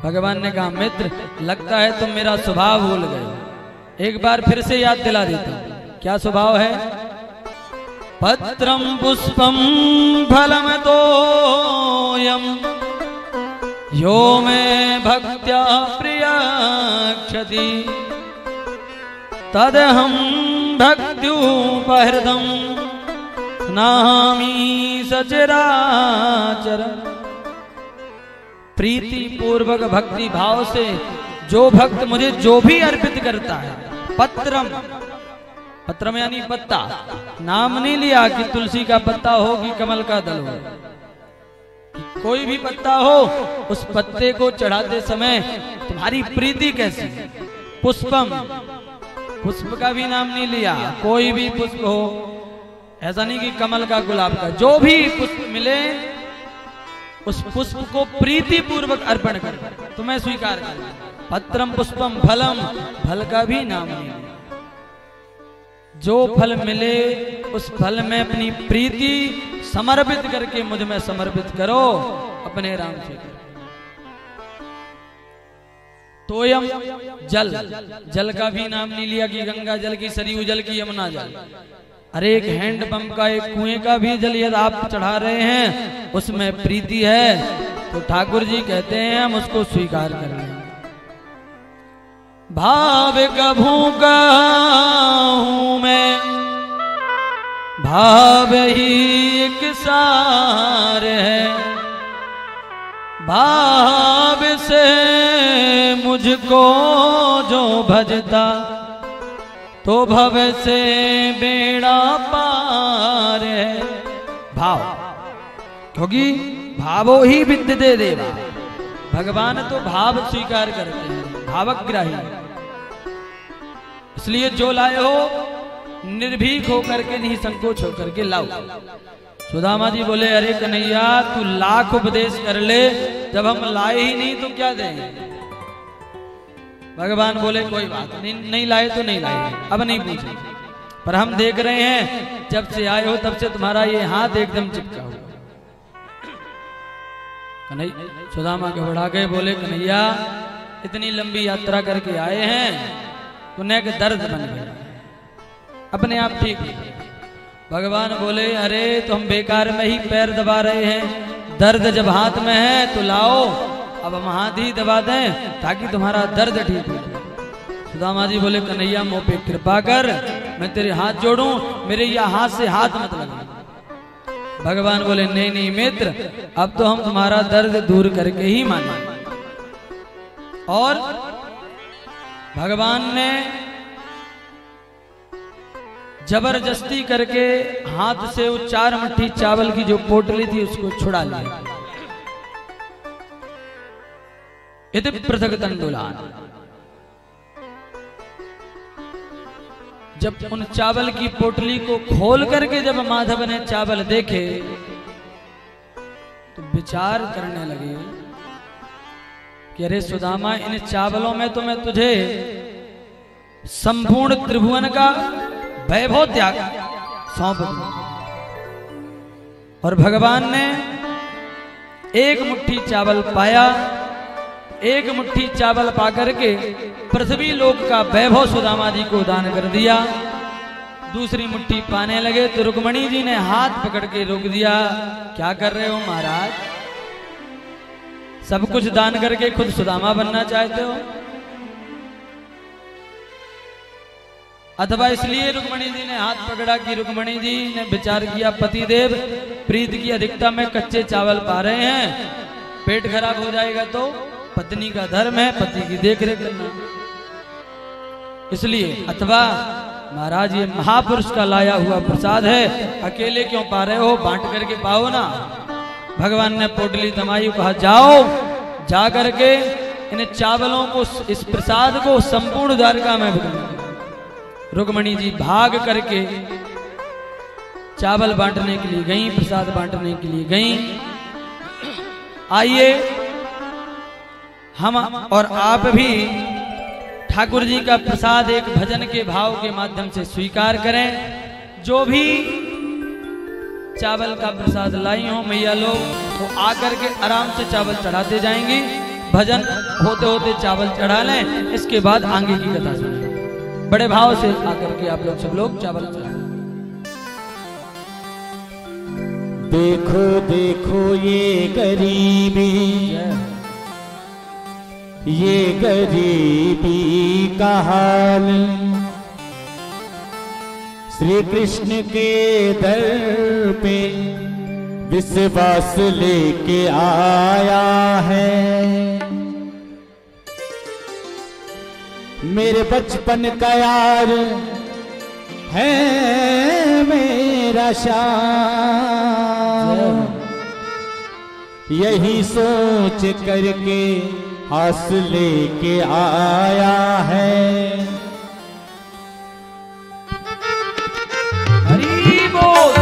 भगवान ने कहा मित्र, लगता है तुम मेरा स्वभाव भूल गए। एक बार फिर से याद दिला देता हूं। क्या स्वभाव है? पत्रम पुष्पम फलम तोयम यो में भक्त्या प्रियक्षति तदहम भक्त्युपहृतम नामी सचराचर। प्रीति पूर्वक भक्ति भाव से जो भक्त मुझे जो भी अर्पित करता है, पत्रम, पत्रम यानी पत्ता, नाम नहीं लिया कि तुलसी का पत्ता हो कि कमल का दल हो, कोई भी पत्ता हो, उस पत्ते को चढ़ाते समय तुम्हारी प्रीति कैसी? पुष्पम, पुष्प का भी नाम नहीं लिया, कोई भी पुष्प हो, ऐसा नहीं कि कमल का गुलाब का, जो भी पुष्प मिले उस पुष्प को प्रीति पूर्वक अर्पण कर तो मैं स्वीकार कर। पत्रम पुष्पम फलम, फल का भी नाम नहीं लिया। जो फल मिले उस फल में अपनी प्रीति समर्पित करके मुझ में समर्पित करो, अपने राम से करो। तोयम जल, जल का भी नाम नहीं लिया कि गंगा जल की, सरयू जल की, यमुना जल। अरे एक हैंडपंप का, एक कुएं का भी जल यदि आप चढ़ा रहे हैं, उसमें प्रीति है तो ठाकुर जी कहते हैं हम उसको स्वीकार कर लें। भाव कभू का हूं मैं, भाव ही एक सार है। भाव से मुझको जो भजता, तो भव से बेड़ा पार है। भाव, क्योंकि भावो ही विद्यते देवा, भगवान तो भाव स्वीकार करते हैं, भावग्राही। इसलिए जो लाए हो निर्भीक होकर के, नहीं संकोच होकर के लाओ। सुदामा जी बोले अरे कन्हैया, तू लाख उपदेश कर ले, जब हम लाए ही नहीं तो क्या देंगे? भगवान बोले कोई बात नहीं, नहीं लाए तो नहीं लाए, अब नहीं पूछे, पर हम देख रहे हैं जब से आए हो तब से तुम्हारा ये हाथ एकदम चिपका हुआ। कन्हैया सुदामा के बढ़ा गए, बोले कन्हैया इतनी लंबी यात्रा करके आए हैं, उन्हें एक दर्द बन गया, अपने आप ठीक है। भगवान बोले अरे तो हम बेकार में ही पैर दबा रहे हैं, दर्द जब हाथ में है तो लाओ, अब हम हाथ ही दबा दें ताकि तुम्हारा दर्द ठीक हो। सुदामा जी बोले कन्हैया मुँह पे कृपा कर, मैं तेरे हाथ जोड़ूं, मेरे या हाथ से हाथ मत लगा। भगवान बोले नहीं नहीं मित्र, अब तो हम तुम्हारा दर्द दूर करके ही माने। और भगवान ने जबरदस्ती करके हाथ से वो 4 मुट्ठी चावल की जो पोटली थी उसको छुड़ा लिया। इति पृथक तंडुलान। जब उन चावल की पोटली को खोल करके जब माधव ने चावल देखे तो विचार करने लगे कि अरे सुदामा, इन चावलों में तो मैं तुझे संपूर्ण त्रिभुवन का वैभव त्याग सौंप दूं। और भगवान ने एक मुट्ठी चावल पाया, एक मुट्ठी चावल पाकर के पृथ्वी लोक का वैभव सुदामा जी को दान कर दिया। दूसरी मुट्ठी पाने लगे तो रुक्मणी जी ने हाथ पकड़ के रोक दिया। क्या कर रहे हो महाराज? सब कुछ दान करके खुद सुदामा बनना चाहते हो? अथवा इसलिए रुक्मणी जी ने हाथ पकड़ा कि रुक्मणी जी ने विचार किया पतिदेव प्रीत की अधिकता में कच्चे चावल पा रहे हैं, पेट खराब हो जाएगा तो पत्नी का धर्म है पति की देखरेख करना। इसलिए अथवा महाराज ये महापुरुष का लाया हुआ प्रसाद है, अकेले क्यों पा रहे हो, बांट करके पाओ ना। भगवान ने पोटली थमाई, कहा जाओ जा करके इन चावलों को, इस प्रसाद को संपूर्ण द्वारका में बिखरा। रुक्मणी जी भाग करके चावल बांटने के लिए गई, प्रसाद बांटने के लिए गई। आइए हम और आप भी ठाकुर जी का प्रसाद एक भजन के भाव के माध्यम से स्वीकार करें। जो भी चावल का प्रसाद लाई हो मैया लोग, तो आकर के आराम से चावल चढ़ाते जाएंगे। भजन होते होते चावल चढ़ा लें, इसके बाद आगे की कथा सुनें। बड़े भाव से आकर के आप लोग सब लोग चावल चढ़ाएं। देखो देखो ये गरीबी, ये गरीबी का हाल, श्री कृष्ण के दर पे विश्वास लेके आया है। मेरे बचपन का यार है मेरा शान, यही सोच करके आस लेके आया है। हरि बोल।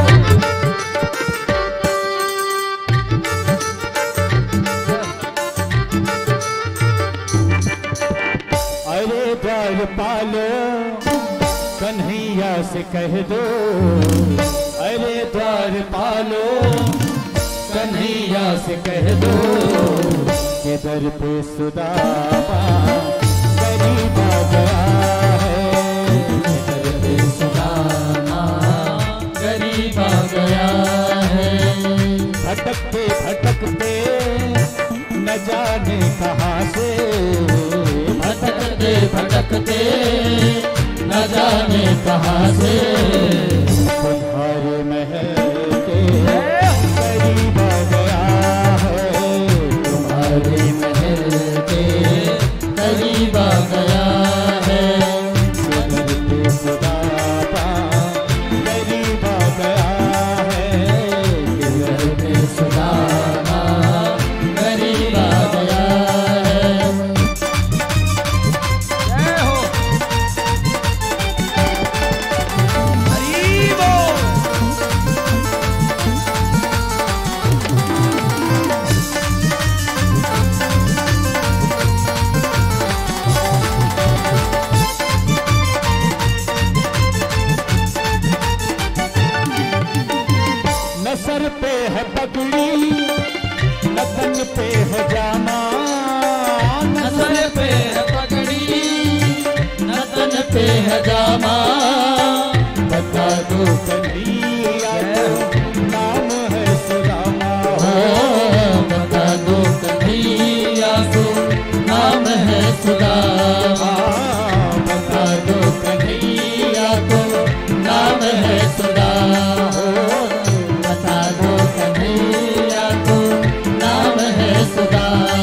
अरे द्वार पालो कन्हैया से कह दो, अरे द्वार पालो कन्हैया से कह दो, के दर पे सुदामा गरीब आ गया है, के दर पे सुदामा गरीब आ गया है। भटकते भटकते न जाने कहाँ से, भटकते भटकते न जाने कहाँ से, तुम्हारे महल के करीब आ गया है, तुम्हारे महल के करीब आ गया है। सदर पे सुदामा करीब आ गया है, सदर पे सुदामा करीब आ गया है। जय हो। हरि बोल। न सर पे है पगड़ी न तन पे है जामा, न सर पे है पगड़ी, न तन पे है जामा, बता दो कन्हैया को नाम है सुदामा, बता दो कन्हैया को नाम है सुदामा, बता दो कन्हैया को नाम है सुदामा, बता दो कन्हैया को नाम है सुदामा।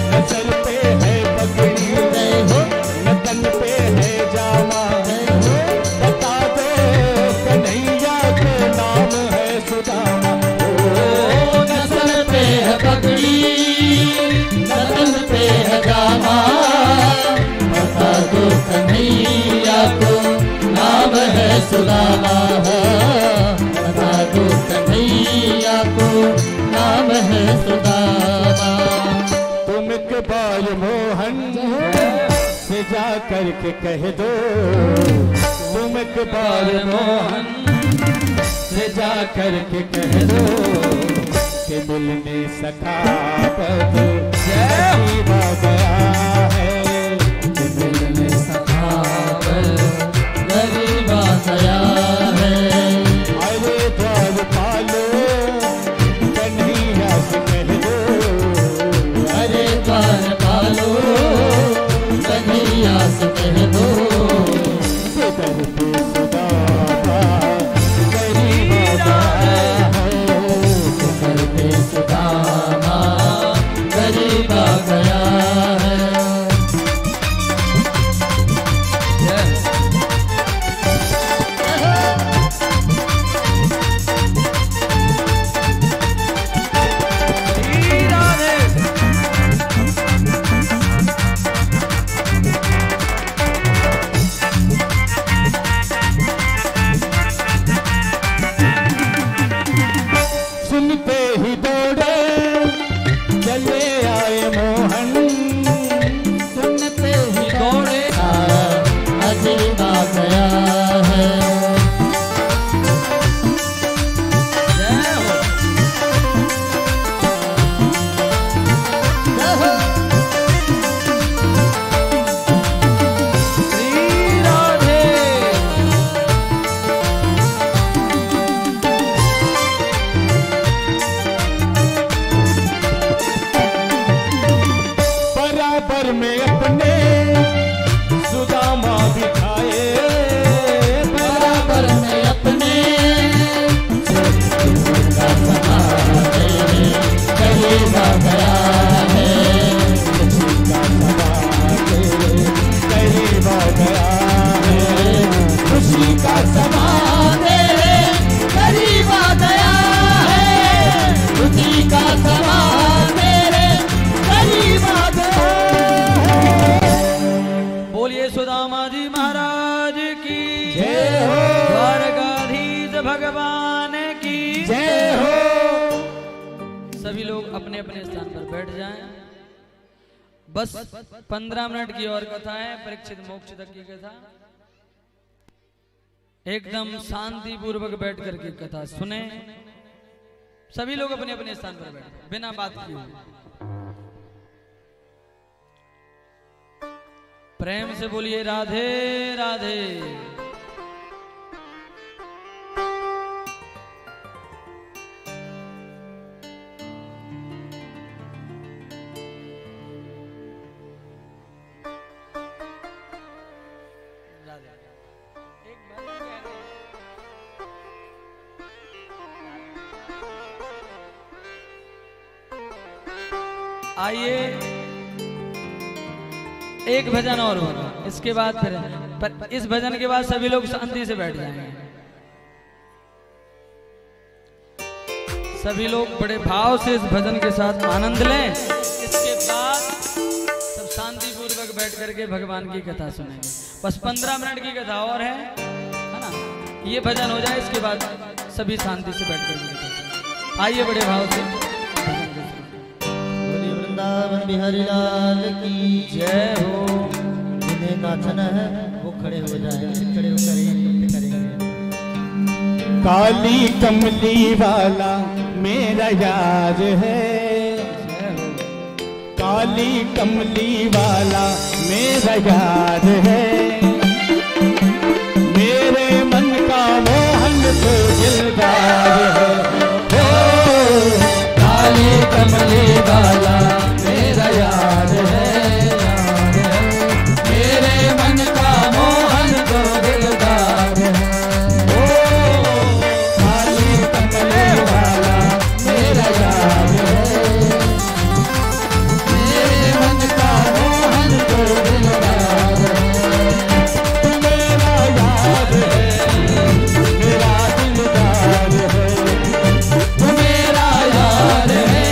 न सर पे है पगड़ी न तन पे है जामा, बता सुदामा हो, बता दो कन्हैया को नाम है सुदामा। तुम एक बार मोहन से जा करके कह दो, तुम एक बार मोहन से जा करके कह दो कि मिलने सखा पद गरीबा गया है, कि मिलने सखा पद गरीबा गया है। अरे द्वार पालो कन्हैया से कह दो, अरे द्वार पालो कन्हैया से कह दो, दर पे सुदामा गरीबा गया है, घर पे सुदामा गरीबा गया है। सुनते ही दौड़े चले आए मोहन, सुनते ही दौड़े अजीबा गया है। जय हो। श्री राधे। बराबर में अपने सुदामा बिठाए, बराबर में अपने का समाने गरीबा गया है, का समाते गरीबा गया है, खुशी का समाने गरीबा गया है, खुशी का समाने गरीबा गया है। बोलिए सुदामा जी महाराज की जय हो। द्वारकाधीश भगवान की जय हो। सभी लोग अपने अपने स्थान पर बैठ जाएं। बस 15 मिनट की और कथा है, परीक्षित मोक्ष तक की कथा। एकदम शांति पूर्वक बैठ करके कथा सुने। सभी लोग अपने अपने स्थान पर बैठ बिना बात किए। प्रेम से बोलिए राधे राधे। आइए एक भजन और होगा, इसके बाद फिर पर इस भजन के बाद सभी लोग शांति से बैठ जाएंगे। सभी लोग बड़े भाव से इस भजन के साथ आनंद लें। इसके बाद सब शांति पूर्वक बैठ करके भगवान की कथा सुनेंगे। बस 15 मिनट की कथा और है ना। ये भजन हो जाए, इसके बाद सभी शांति से बैठ करके कथा सुनेंगे। आइए बड़े भाव से भजन को सुनेंगे। बोलिए वृंदावन बिहारी लाल की जय हो। जिन्हें नाचना है वो खड़े हो जाए, खड़े होकर एक नृत्य करेंगे। काली कमली वाला मेरा यार है, काली कमली वाला मेरा यार है, मेरे मन का मोहन तो दिलदार है। ओ काली कमली वाला मेरा यार है, मेरे मन का मोहन तो दिलदार है। काली कमली वाला मेरा यार है, मेरे मन का मोहन तो दिलदार है। तू मेरा यार है, मेरा दिलदार है, तू मेरा यार है,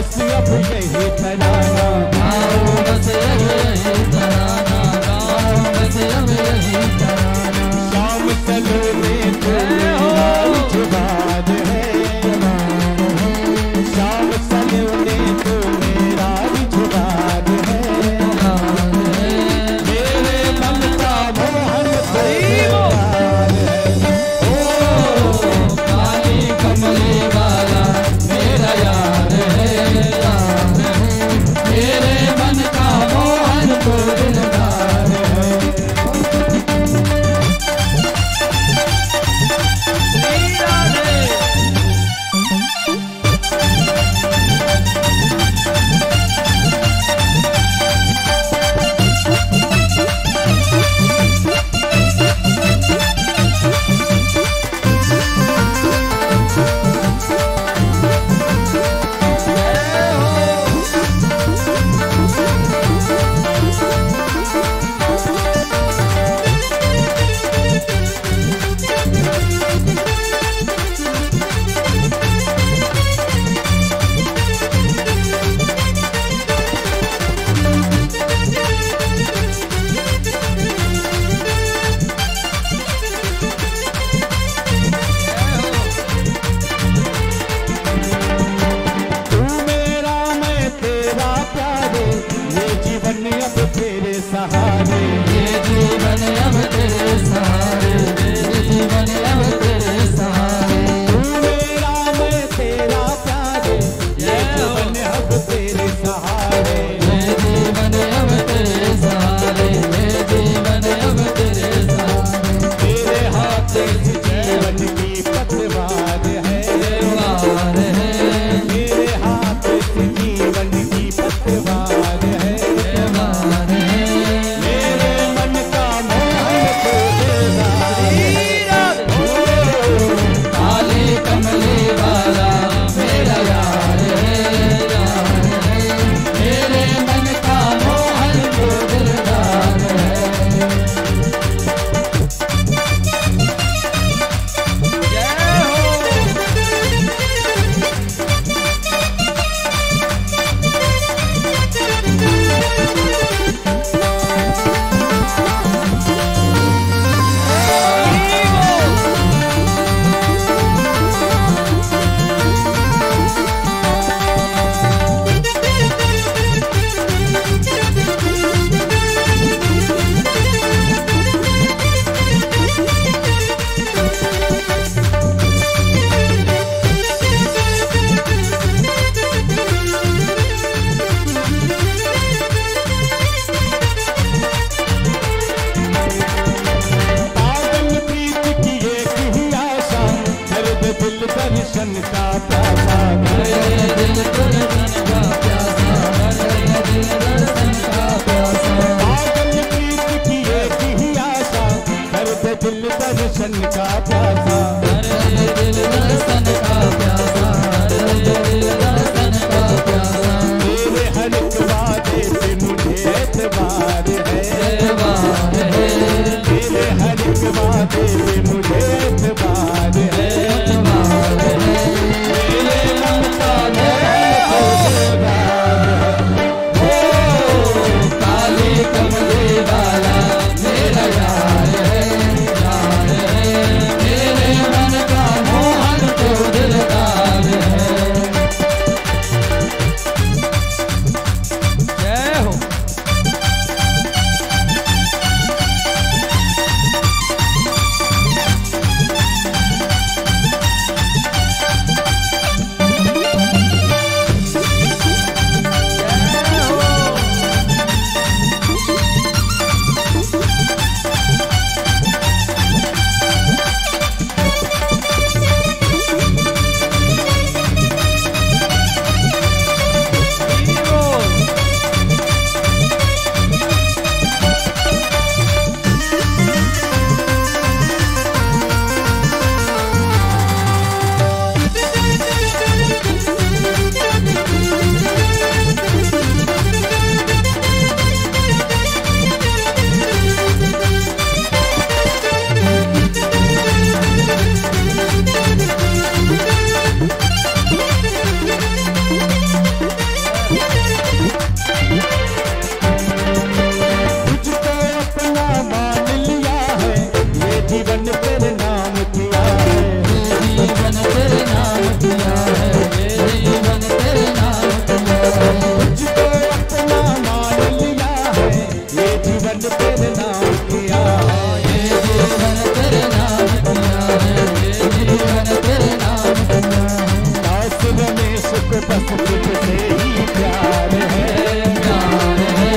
बस अब यही तराना, गाओ बस अब यही तराना, गाओ बस अब यही तराना। शाम सलोने तो मेरा जुबान है, शाम सलोने तो मेरा जुबान है, मेरे मन का मोहन तो दिलदार है। ओ काली कमली वाला मेरा यार है, यार है। मेरे मन का मोहन तो दिलदार है। तू मेरा मैं तेरा प्यारे, ये जीवन अब तेरे सहारे, ये जीवन अब तेरे सहारे, ये जीवन अब तेरे सहारे। तू मेरा मैं तेरा प्यारे, ये जीवन अब तेरे सहारे, ये जीवन अब तेरे सहारे, ये जीवन अब तेरे सहारे। तेरे हाथ इस जीवन की पतवार है, वार है, मेरे हाथ इस जीवन की पतवार है, वार है। मेरे मन का मोहन तो दिलदार है। काली कमली वाला मेरा यार है, यार है। मेरे मन का मोहन तो दिलदार है। जय हो। पागल प्रीत की एक ही आशा, दर्द दिल दर्शन का प्यासा, मेरे दिल दर्शन का प्यासा, मेरे दिल दर्शन का प्यासा। पागल प्रीत की एक ही आशा, दर्द दिल दर्शन का प्यासा, मेरे दिल दर्शन का प्यासा, मेरे दिल दर्शन का प्यासा। तेरे हर एक वादे पे मुझे एतबार है, वार है, तेरे हर एक वादे पे मुझे एतबार है, वार है। मेरे मन का मोहन तो रमेश को बस तुझसे ही प्यार है, प्यार है,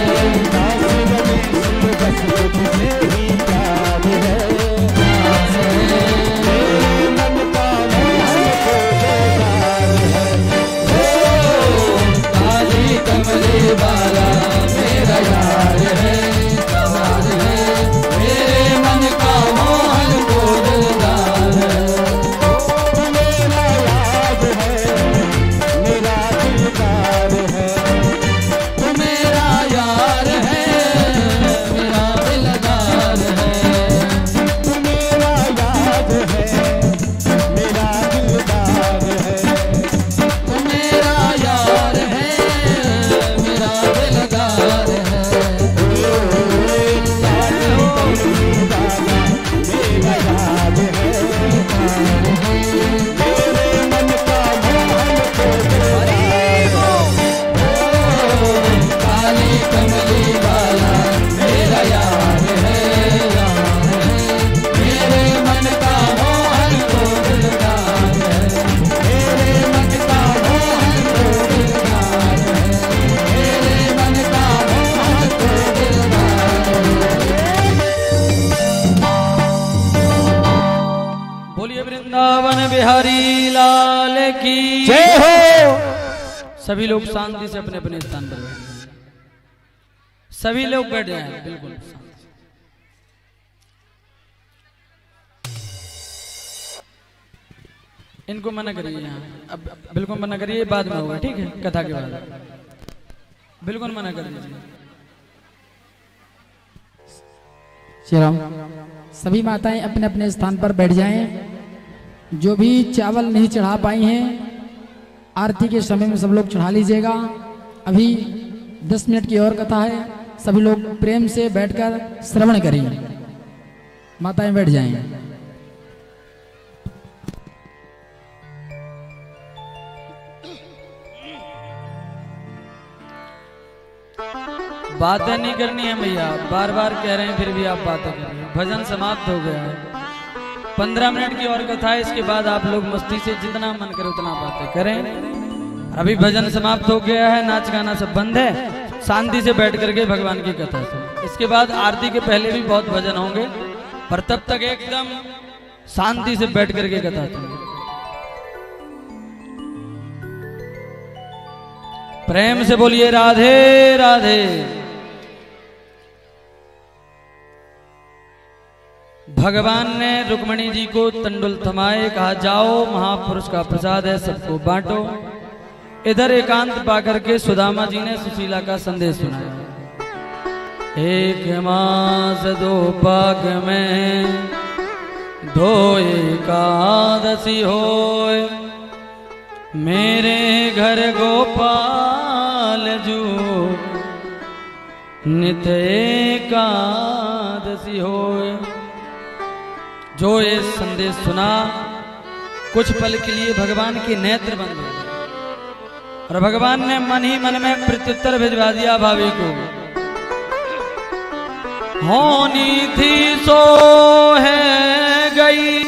दास रमेश को बस तुझसे ही प्यार है, मेरे मन का मोहन को बेकार है, काली कमली वाला मेरा यार है, यार है, मेरे मन का मोहन को दिलदार है। तू मेरा याद है, मेरा दिलदार है, तू मेरा यार है, मेरा दिलदार है, तू मेरा याद है, मेरा दिलदार है, तू मेरा यार है, मेरा दिलदार है। मेरा याद है, मेरे मन का मोहन को काली कमली वाला मेरा यार है, यार है, मेरे मन का मोहन को दिलदार है, मेरे मन का मोहन को दिलदार है, मेरे मन का मोहन को दिलदार है। बोलिए वृंदावन बिहारी लाल की जय हो। सभी लोग शांति से अपने अपने स्थान पर बैठ जाएं। सभी लोग बैठ जाएं, बिल्कुल शांति से। इनको मना करिए यहाँ, अब बिल्कुल मना करिए, बाद में होगा, ठीक है, कथा के बाद बिल्कुल मना कर दीजिए। श्री राम। सभी माताएं अपने अपने स्थान पर बैठ जाएं। जो भी चावल नहीं चढ़ा पाई हैं आरती के समय में सब लोग चढ़ा लीजिएगा। अभी 10 मिनट की और कथा है, सभी लोग प्रेम से बैठकर श्रवण करें। माताएं बैठ जाएं। बातें नहीं करनी है भैया, बार बार कह रहे हैं फिर भी आप बातें कर रहे हैं। भजन समाप्त हो गया है, 15 मिनट की और कथा है, इसके बाद आप लोग मस्ती से जितना मन करे उतना बातें करें। अभी भजन समाप्त हो गया है, नाच गाना सब बंद है, शांति से बैठ करके भगवान की कथा सुनो। इसके बाद आरती के पहले भी बहुत भजन होंगे, पर तब तक एकदम शांति से बैठ करके कथा सुनो। प्रेम से बोलिए राधे राधे। भगवान ने रुक्मणी जी को तंडुल थमाए, कहा जाओ महापुरुष का प्रसाद है, सबको बांटो। इधर एकांत पाकर के सुदामा जी ने सुशीला का संदेश सुनाया। एक मास 2 पाग में 2 एकादशी होए, मेरे घर गोपाल जू नित एकादशी होए। जो ये संदेश सुना, कुछ पल के लिए भगवान के नेत्र बंद हो गए और भगवान ने मन ही मन में प्रत्युत्तर भिजवा दिया भाभी को। होनी थी सो है गई,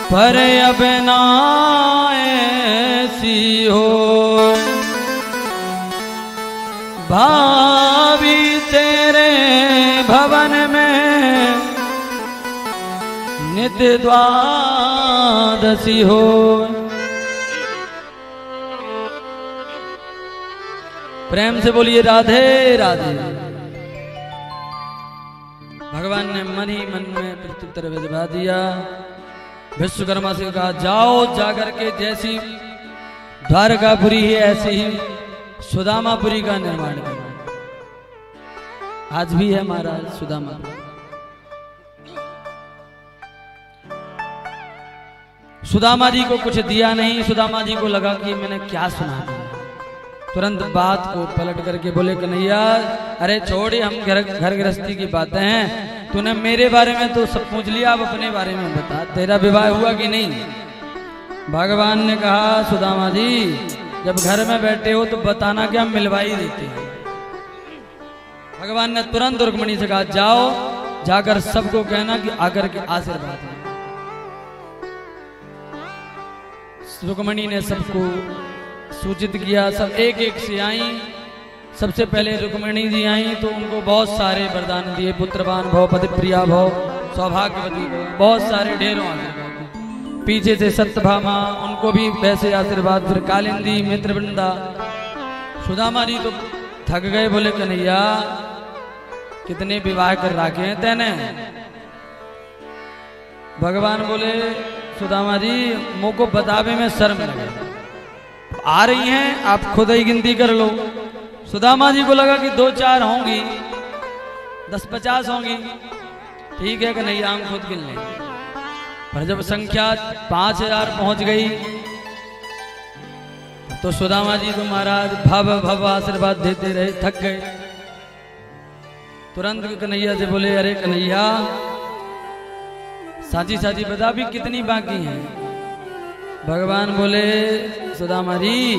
पर अब ना ऐसी हो। भाभी तेरे भवन में नित्य द्वादशी हो। प्रेम से बोलिए राधे राधे। भगवान ने मन ही मन में प्रत्युत्तर भिजवा दिया। विश्वकर्मा से कहा जाओ, जाकर के जैसी द्वारकापुरी है ऐसे ही सुदामापुरी का निर्माण करो। आज भी है महाराज सुदामापुरी। सुदामा जी को कुछ दिया नहीं। सुदामा जी को लगा कि मैंने क्या सुना दिया। तुरंत बात को पलट करके बोले कन्हैया, अरे छोड़, हम घर गृहस्थी की बातें हैं, तूने मेरे बारे में तो सब पूछ लिया, अब अपने बारे में बता, तेरा विवाह हुआ कि नहीं। भगवान ने कहा सुदामा जी, जब घर में बैठे हो तो बताना कि हम मिलवा ही देते हैं। भगवान ने तुरंत रुक्मणी से कहा जाओ, जाकर सबको कहना कि आकर के आशीर्वाद लें। रुक्मणी ने सबको सूचित किया, सब एक एक से आई। सबसे पहले रुक्मणी जी आई तो उनको बहुत सारे वरदान दिए, पुत्रवान भव, पति प्रिया भव, सौभाग्यवती भव, बहुत सारे ढेरों आशीर्वाद। पीछे से सत्यभामा, उनको भी वैसे आशीर्वाद। फिर कालिंदी, मित्रवृंदा, सुदामा जी तो थक गए, बोले कन्हैया कितने विवाह कर रखे हैं तैने। भगवान बोले सुदामा जी मुझको बतावे में शर्म लगे, आ रही हैं आप खुद ही गिनती कर लो। सुदामा जी को लगा कि 2-4 होंगी, 10-50 होंगी, ठीक है कन्हैया हम खुद गिन लेंगे। पर जब संख्या 5000 पहुंच गई तो सुदामा जी तो महाराज भव भव आशीर्वाद देते रहे, थक गए। तुरंत कन्हैया से बोले अरे कन्हैया साची साची बता भी कितनी बाकी हैं। भगवान बोले सुदामा जी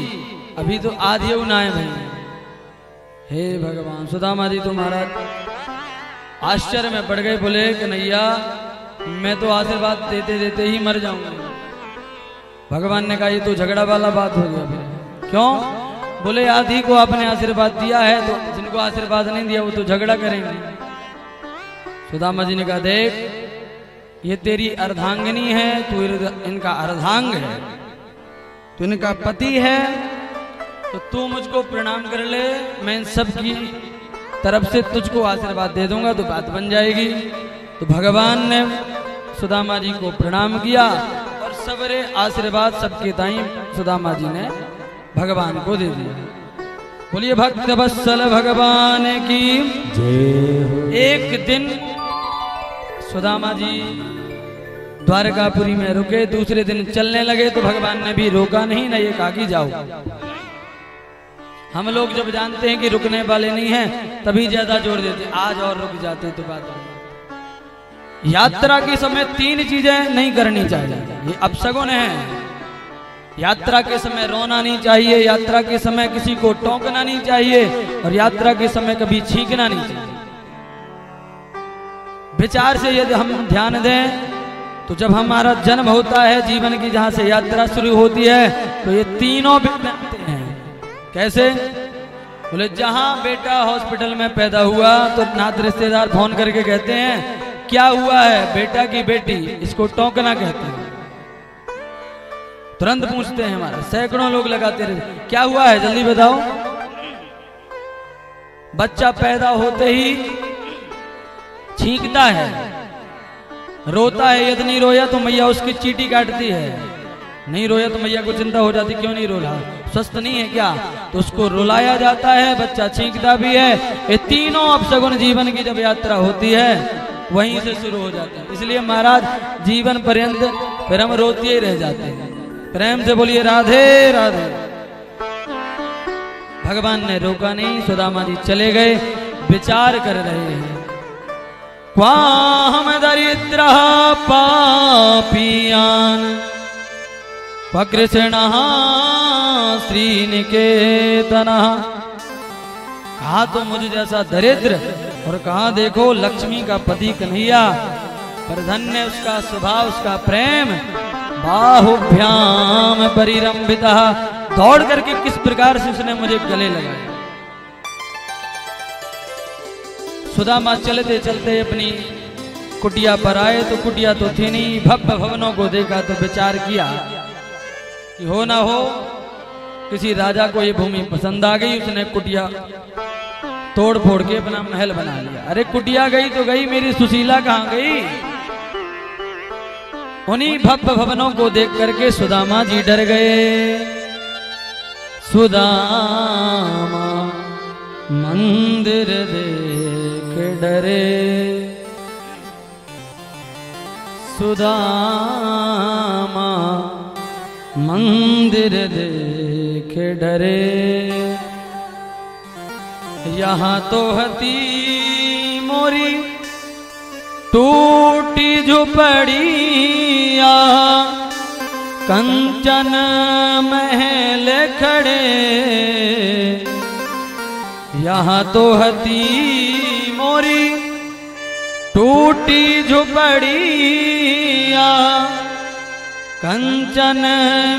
अभी तो आधी उनाए भाई। हे भगवान, सुदामा जी तो महाराज आश्चर्य में पड़ गए, बोले कन्हैया मैं तो आशीर्वाद देते देते ही मर जाऊंगा। भगवान ने कहा ये तो झगड़ा वाला बात हो गया। फिर क्यों? बोले आधी को आपने आशीर्वाद दिया है तो जिनको आशीर्वाद नहीं दिया वो तो झगड़ा करेंगे। सुदामा जी ने कहा देख ये तेरी अर्धांगिनी है, तू इनका अर्धांग है, तू इनका पति है, तो तू मुझको प्रणाम कर ले, मैं इन सब की तरफ से तुझको आशीर्वाद दे दूंगा तो बात बन जाएगी। तो भगवान ने सुदामा जी को प्रणाम किया और सबरे आशीर्वाद सबके ताई सुदामा जी ने भगवान को दे दिया। बोलिए भक्त वत्सल भगवान की जय हो। एक दिन सुदामा जी द्वारकापुरी में रुके, दूसरे दिन चलने लगे तो भगवान ने भी रोका नहीं, ना ये कहा कि जाओ। हम लोग जब जानते हैं कि रुकने वाले नहीं हैं तभी ज्यादा जोर देते, आज और रुक जाते तो बात। यात्रा के समय 3 चीजें नहीं करनी चाहिए, ये अपशगुन है। यात्रा के समय रोना नहीं चाहिए, यात्रा के समय किसी को टोकना नहीं चाहिए, और यात्रा के समय कभी छींकना नहीं चाहिए। विचार से यदि हम ध्यान दें तो जब हमारा जन्म होता है, जीवन की जहां से यात्रा शुरू होती है, तो ये तीनों बनते हैं। कैसे? बोले जहां बेटा हॉस्पिटल में पैदा हुआ तो नात रिश्तेदार फोन करके कहते हैं क्या हुआ है, बेटा की बेटी, इसको टोकना कहते हैं। तुरंत पूछते हैं, हमारा सैकड़ों लोग लगाते रहते क्या हुआ है जल्दी बताओ। बच्चा पैदा होते ही छींकता है, रोता है, यदि नहीं रोया तो मैया उसकी चीटी काटती है, नहीं रोया तो मैया को चिंता हो जाती क्यों नहीं रो रहा, स्वस्थ नहीं है क्या, तो उसको रुलाया जाता है, बच्चा छींकता भी है। ये तीनों अपशगुन जीवन की जब यात्रा होती है वहीं से शुरू हो जाता है। इसलिए महाराज जीवन पर्यंत फिर हम रोते ही रह जाते हैं। प्रेम से बोलिए राधे राधे। भगवान ने रोका नहीं, सुदामा जी चले गए, विचार कर रहे हैं क्वाहम दरिद्र पापियान कृष्ण श्रीनिकेतन। कहा तो मुझ जैसा दरिद्र, और कहा देखो लक्ष्मी का पति कन्हैया, पर धन्य उसका स्वभाव, उसका प्रेम। बाहुभ्याम परिरंभिता, दौड़ करके किस प्रकार से उसने मुझे गले लगाया। सुदामा चलते चलते अपनी कुटिया पर आए तो कुटिया तो थी नहीं, भव्य भवनों को देखा तो विचार किया कि हो ना हो किसी राजा को ये भूमि पसंद आ गई, उसने कुटिया तोड़ फोड़ के अपना महल बना लिया। अरे कुटिया गई तो गई, मेरी सुशीला कहाँ गई। उन्हीं भव्य भवनों को देख करके सुदामा जी डर गए। सुदामा मंदिर देख डरे, सुदामा मंदिर देख डरे। यहाँ तो हती मोरी टूटी झुपड़िया, कंचन महल खड़े। यहाँ तो हती मोरी टूटी झुपड़िया, कंचन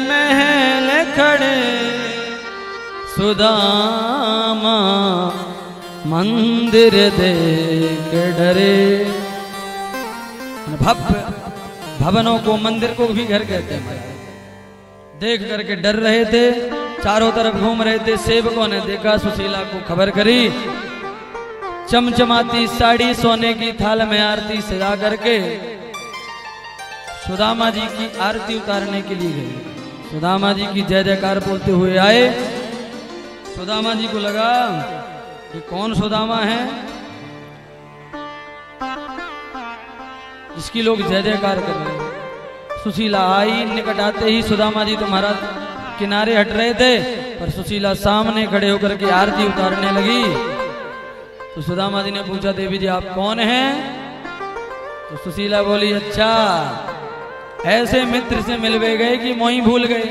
महल खड़े सुदामा मंदिर देख डरे। भव्य भवनों को मंदिर को भी घर कहते हैं। देख करके डर रहे थे, चारों तरफ घूम रहे थे। सेवकों ने देखा, सुशीला को खबर करी। चमचमाती साड़ी सोने की थाल में आरती सजा करके सुदामा जी की आरती उतारने के लिए गए। सुदामा जी की जय जयकार बोलते हुए आए। सुदामा जी को लगा कि कौन सुदामा है जिसकी लोग जय जयकार कर रहे हैं। सुशीला आई, निकट आते ही सुदामा जी तो महाराज किनारे हट रहे थे, पर सुशीला सामने खड़े होकर के आरती उतारने लगी। तो सुदामा जी ने पूछा, देवी जी आप कौन हैं? तो सुशीला बोली, अच्छा ऐसे मित्र से मिलवे गए कि मोही भूल गए।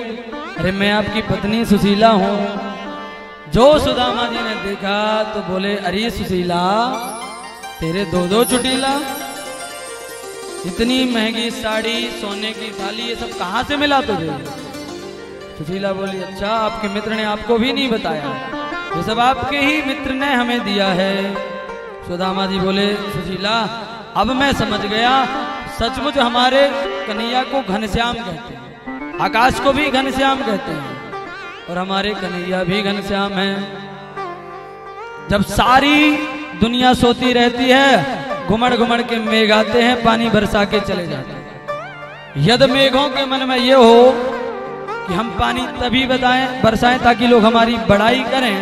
अरे मैं आपकी पत्नी सुशीला हूं। जो सुदामा जी ने देखा तो बोले, अरे सुशीला तेरे दो दो चुटीला, इतनी महंगी साड़ी, सोने की थाली, ये सब कहां से मिला तुझे? सुशीला बोली, अच्छा आपके मित्र ने आपको भी नहीं बताया? ये सब आपके ही मित्र ने हमें दिया है। सुदामा जी बोले, सुशीला अब मैं समझ गया, सचमुच हमारे कन्हैया को घनश्याम कहते हैं, आकाश को भी घनश्याम कहते हैं, और हमारे कन्हैया भी घनश्याम हैं। जब सारी दुनिया सोती रहती है, घुमड़ घुमड़ के मेघ आते हैं, पानी बरसा के चले जाते हैं। यदि मेघों के मन में ये हो कि हम पानी तभी बरसाएं ताकि लोग हमारी बड़ाई करें,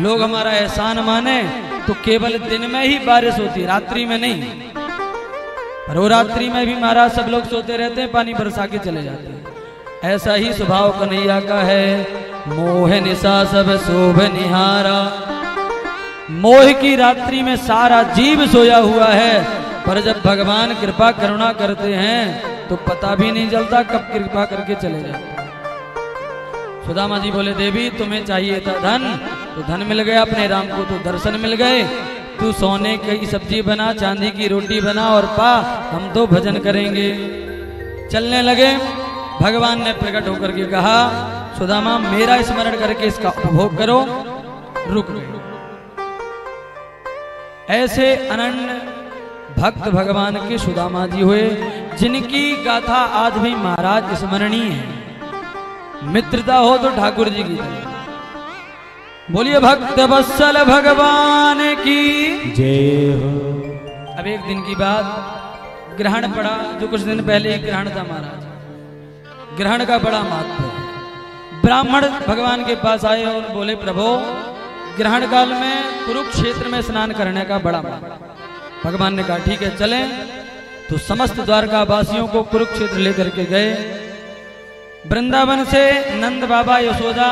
लोग हमारा एहसान माने, तो केवल दिन में ही बारिश होती है, रात्रि में नहीं। पर वो रात्रि में भी महाराज सब लोग सोते रहते हैं, पानी बरसा के चले जाते हैं। ऐसा ही स्वभाव कन्हैया का है। मोह निशा सब शोभ निहारा, मोह की रात्रि में सारा जीव सोया हुआ है, पर जब भगवान कृपा करुणा करते हैं तो पता भी नहीं चलता कब कृपा करके चले जाते हैं। सुदामा जी बोले, देवी तुम्हें चाहिए था धन, तो धन मिल गया, अपने राम को तो दर्शन मिल गए। तू सोने की सब्जी बना, चांदी की रोटी बना और पा, हम तो भजन करेंगे। चलने लगे। भगवान ने प्रकट होकर के कहा, सुदामा मेरा स्मरण करके इसका उपभोग करो। रुक गए। ऐसे अनन्य भक्त भगवान के सुदामा जी हुए, जिनकी गाथा आज भी महाराज स्मरणीय है। मित्रता हो तो ठाकुर जी की। बोलिए भक्त वत्सल भगवान की जय हो। अब एक दिन की बात, ग्रहण पड़ा, जो कुछ दिन पहले ही ग्रहण था महाराज। ग्रहण का बड़ा महत्व है। ब्राह्मण भगवान के पास आए और बोले, प्रभु ग्रहण काल में कुरुक्षेत्र में स्नान करने का बड़ा महत्व। भगवान ने कहा ठीक है चलें। तो समस्त द्वारका वासियों को कुरुक्षेत्र लेकर के गए। वृंदावन से नंद बाबा, यशोदा